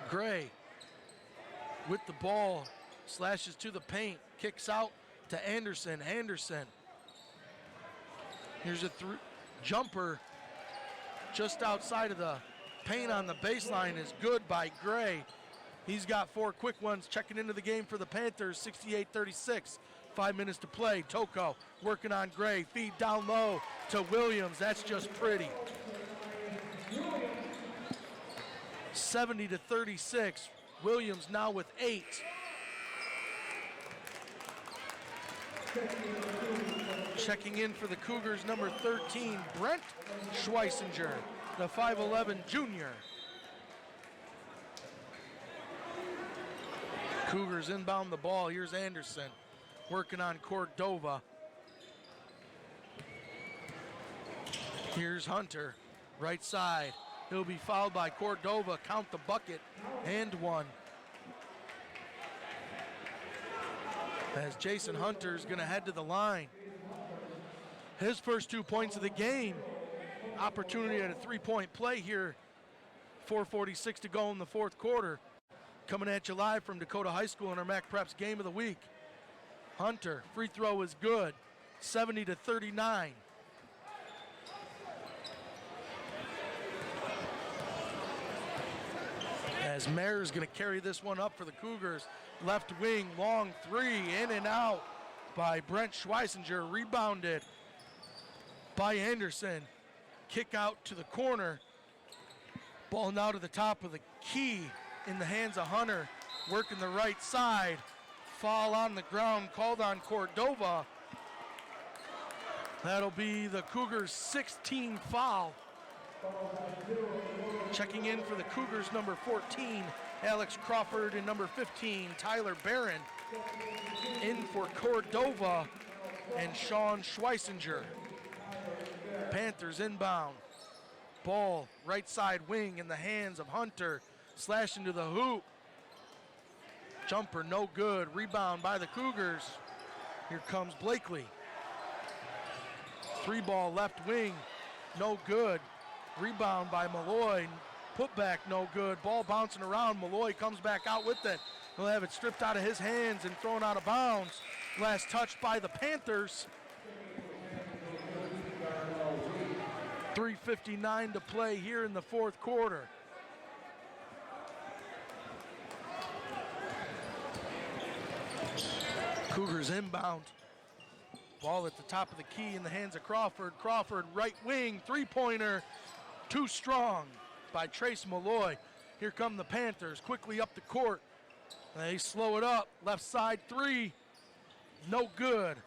Gray with the ball, slashes to the paint, kicks out to Anderson. Anderson. Here's a jumper just outside of the paint on the baseline is good by Gray. He's got 4 quick ones. Checking into the game for the Panthers. 68-36. 5 minutes to play. Toko working on Gray. Feed down low to Williams. That's just pretty. 70-36. Williams now with 8. Checking in for the Cougars, number 13, Brent Schweisinger, the 5'11 junior. Cougars inbound the ball. Here's Anderson working on Cordova. Here's Hunter, right side. He'll be fouled by Cordova. Count the bucket and 1. As Jason Hunter is going to head to the line. His first 2 points of the game. Opportunity at a 3-point play here 4:46 to go in the fourth quarter. Coming at you live from Dakota High School in our Mac Preps Game of the Week. Hunter, free throw is good, 70-39. As Mayer is going to carry this one up for the Cougars. Left wing, long three, in and out by Brent Schweisinger. Rebounded by Anderson. Kick out to the corner. Ball now to the top of the key in the hands of Hunter. Working the right side. Foul on the ground called on Cordova. That'll be the Cougars' 16th foul. Checking in for the Cougars, number 14, Alex Crawford, and number 15, Tyler Barron. In for Cordova and Sean Schweisinger. Panthers inbound. Ball, right side wing in the hands of Hunter. Slash into the hoop. Jumper, no good. Rebound by the Cougars. Here comes Blakely. Three ball left wing, no good. Rebound by Malloy. Putback, no good. Ball bouncing around. Malloy comes back out with it. He'll have it stripped out of his hands and thrown out of bounds. Last touch by the Panthers. 3:59 to play here in the fourth quarter. Cougars inbound. Ball at the top of the key in the hands of Crawford. Crawford, right wing, three-pointer. Too strong by Trace Malloy. Here come the Panthers, quickly up the court. They slow it up. Left side three, no good.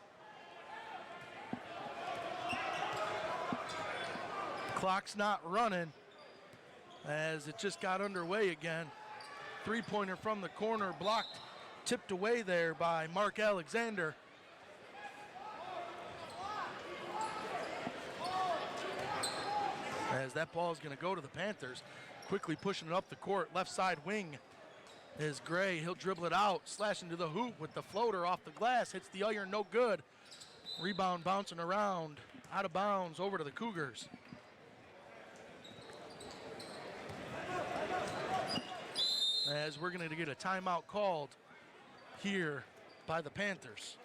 Clock's not running as it just got underway again. Three-pointer from the corner, blocked, tipped away there by Mark Alexander. As that ball is going to go to the Panthers. Quickly pushing it up the court. Left side wing is Gray. He'll dribble it out. Slash into the hoop with the floater off the glass. Hits the iron, no good. Rebound bouncing around. Out of bounds over to the Cougars. As we're going to get a timeout called here by the Panthers.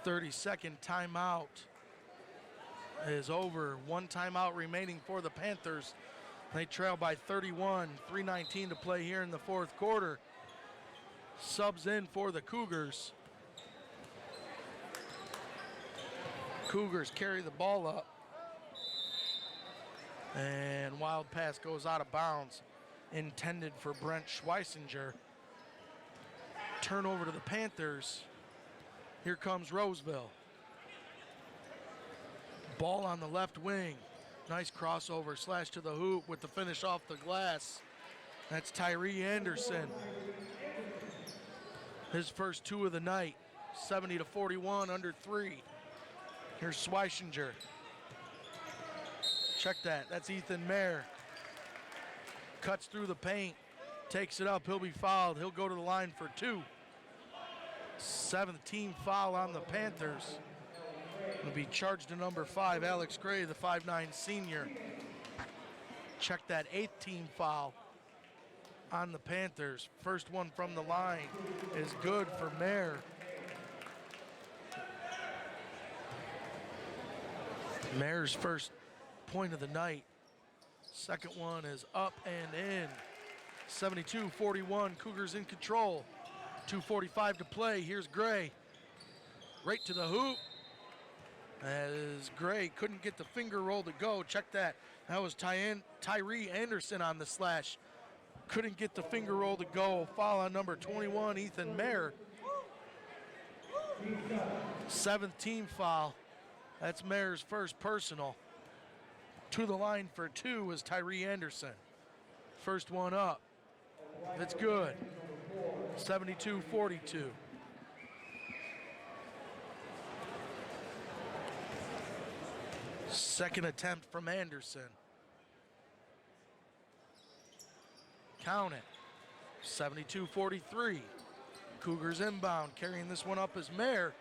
30-second timeout is over. One timeout remaining for the Panthers. They trail by 31, 3:19 to play here in the fourth quarter. Subs in for the Cougars. Cougars carry the ball up. And wild pass goes out of bounds. Intended for Brent Schweisinger. Turnover to the Panthers. Here comes Roseville. Ball on the left wing. Nice crossover, slash to the hoop with the finish off the glass. That's Tyree Anderson. His first two of the night. 70-41, under three. Here's Schweisinger. Check that, that's Ethan Mayer. Cuts through the paint, takes it up, he'll be fouled. He'll go to the line for two. Seventh team foul on the Panthers. Will be charged to number 5, Alex Gray, the 5'9" senior. Check that, eighth team foul on the Panthers. First one from the line is good for Mayer. Mayer's first point of the night. Second one is up and in. 72-41, Cougars in control. 2:45 to play. Here's Gray. Right to the hoop. As Gray couldn't get the finger roll to go. Check that. That was Tyree Anderson on the slash. Couldn't get the finger roll to go. Foul on number 21, Ethan Mayer. 7th team foul. That's Mayer's first personal. To the line for 2 is Tyree Anderson. First one up. That's good. 72-42. Second attempt from Anderson. Count it. 72-43. Cougars inbound, carrying this one up as Mayer.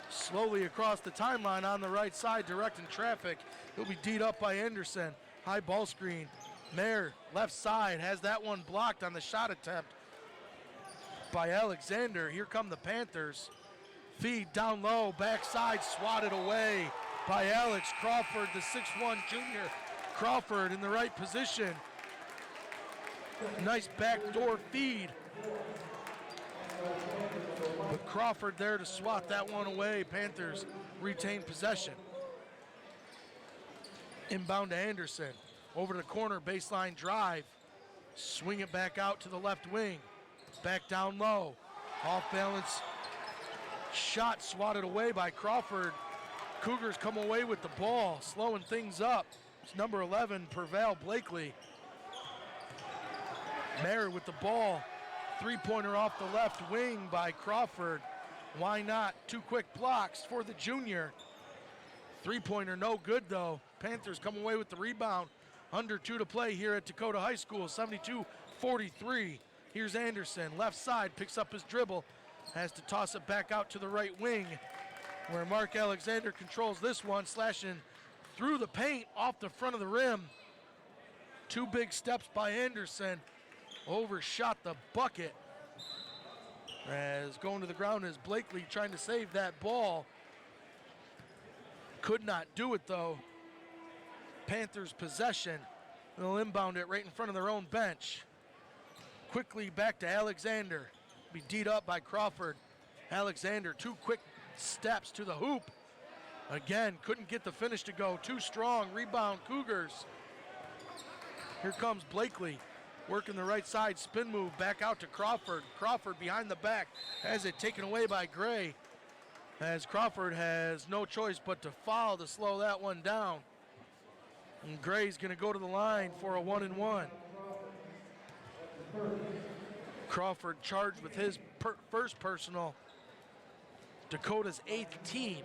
Slowly across the timeline on the right side, directing traffic. He'll be D'd up by Anderson. High ball screen. Mayer, left side, has that one blocked on the shot attempt by Alexander. Here come the Panthers. Feed down low, backside, swatted away by Alex Crawford, the 6'1 junior. Crawford in the right position. Nice backdoor feed. But Crawford there to swat that one away. Panthers retain possession. Inbound to Anderson. Over to the corner, baseline drive. Swing it back out to the left wing. Back down low. Off balance shot swatted away by Crawford. Cougars come away with the ball, slowing things up. It's number 11, Pervale Blakely. Mayer with the ball. Three-pointer off the left wing by Crawford. Why not? 2 quick blocks for the junior. Three-pointer no good though. Panthers come away with the rebound. Under 2 to play here at Dakota High School, 72-43. Here's Anderson, left side, picks up his dribble. Has to toss it back out to the right wing where Mark Alexander controls this one, slashing through the paint off the front of the rim. 2 big steps by Anderson. Overshot the bucket. As going to the ground is Blakely trying to save that ball. Could not do it though. Panthers possession. They'll inbound it right in front of their own bench. Quickly back to Alexander. Be D'd up by Crawford. Alexander, 2 quick steps to the hoop. Again, couldn't get the finish to go. Too strong. Rebound Cougars. Here comes Blakely. Working the right side, spin move back out to Crawford. Crawford behind the back has it taken away by Gray. As Crawford has no choice but to foul to slow that one down. And Gray's gonna go to the line for a 1-and-1. Crawford charged with his first personal. Dakota's 8th team.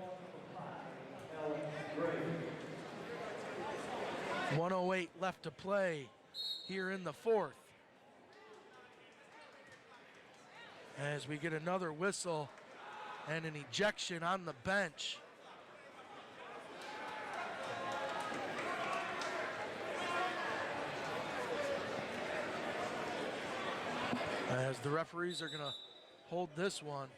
1:08 left to play here in the 4th. As we get another whistle and an ejection on the bench. As the referees are gonna hold this one.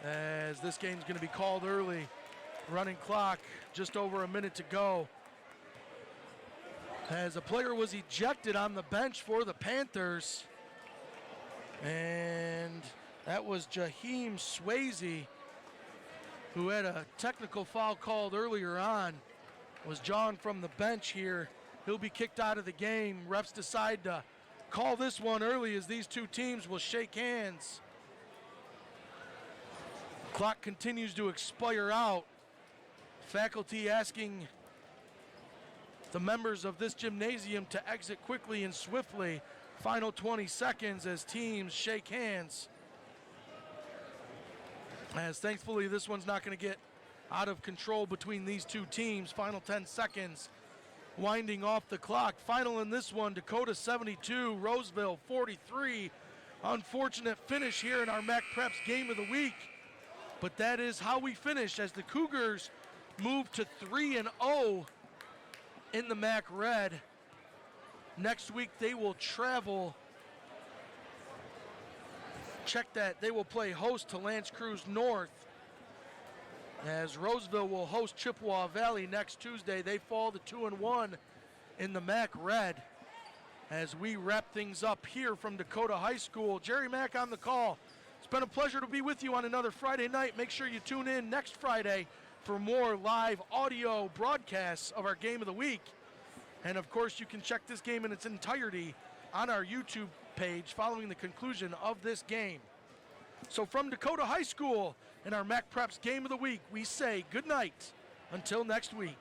As this game's gonna be called early. Running clock, just over a minute to go. As a player was ejected on the bench for the Panthers. And that was Jaheim Swayze, who had a technical foul called earlier on. Was drawn from the bench here. He'll be kicked out of the game. Refs decide to call this one early as these 2 teams will shake hands. Clock continues to expire out. Faculty asking the members of this gymnasium to exit quickly and swiftly. Final 20 seconds as teams shake hands. As thankfully this one's not going to get out of control between these 2 teams. Final 10 seconds winding off the clock. Final in this one, Dakota 72, Roseville 43. Unfortunate finish here in our MAC Preps Game of the Week. But that is how we finish as the Cougars move to 3-0 in the MAC Red. Next week they will travel. Check that. They will play host to L'Anse Creuse North. As Roseville will host Chippewa Valley next Tuesday. They fall to 2-1 in the MAC Red. As we wrap things up here from Dakota High School. Jerry Mack on the call. It's been a pleasure to be with you on another Friday night. Make sure you tune in next Friday for more live audio broadcasts of our Game of the Week. And of course, you can check this game in its entirety on our YouTube page following the conclusion of this game. So from Dakota High School in our Mac Preps Game of the Week, we say good night until next week.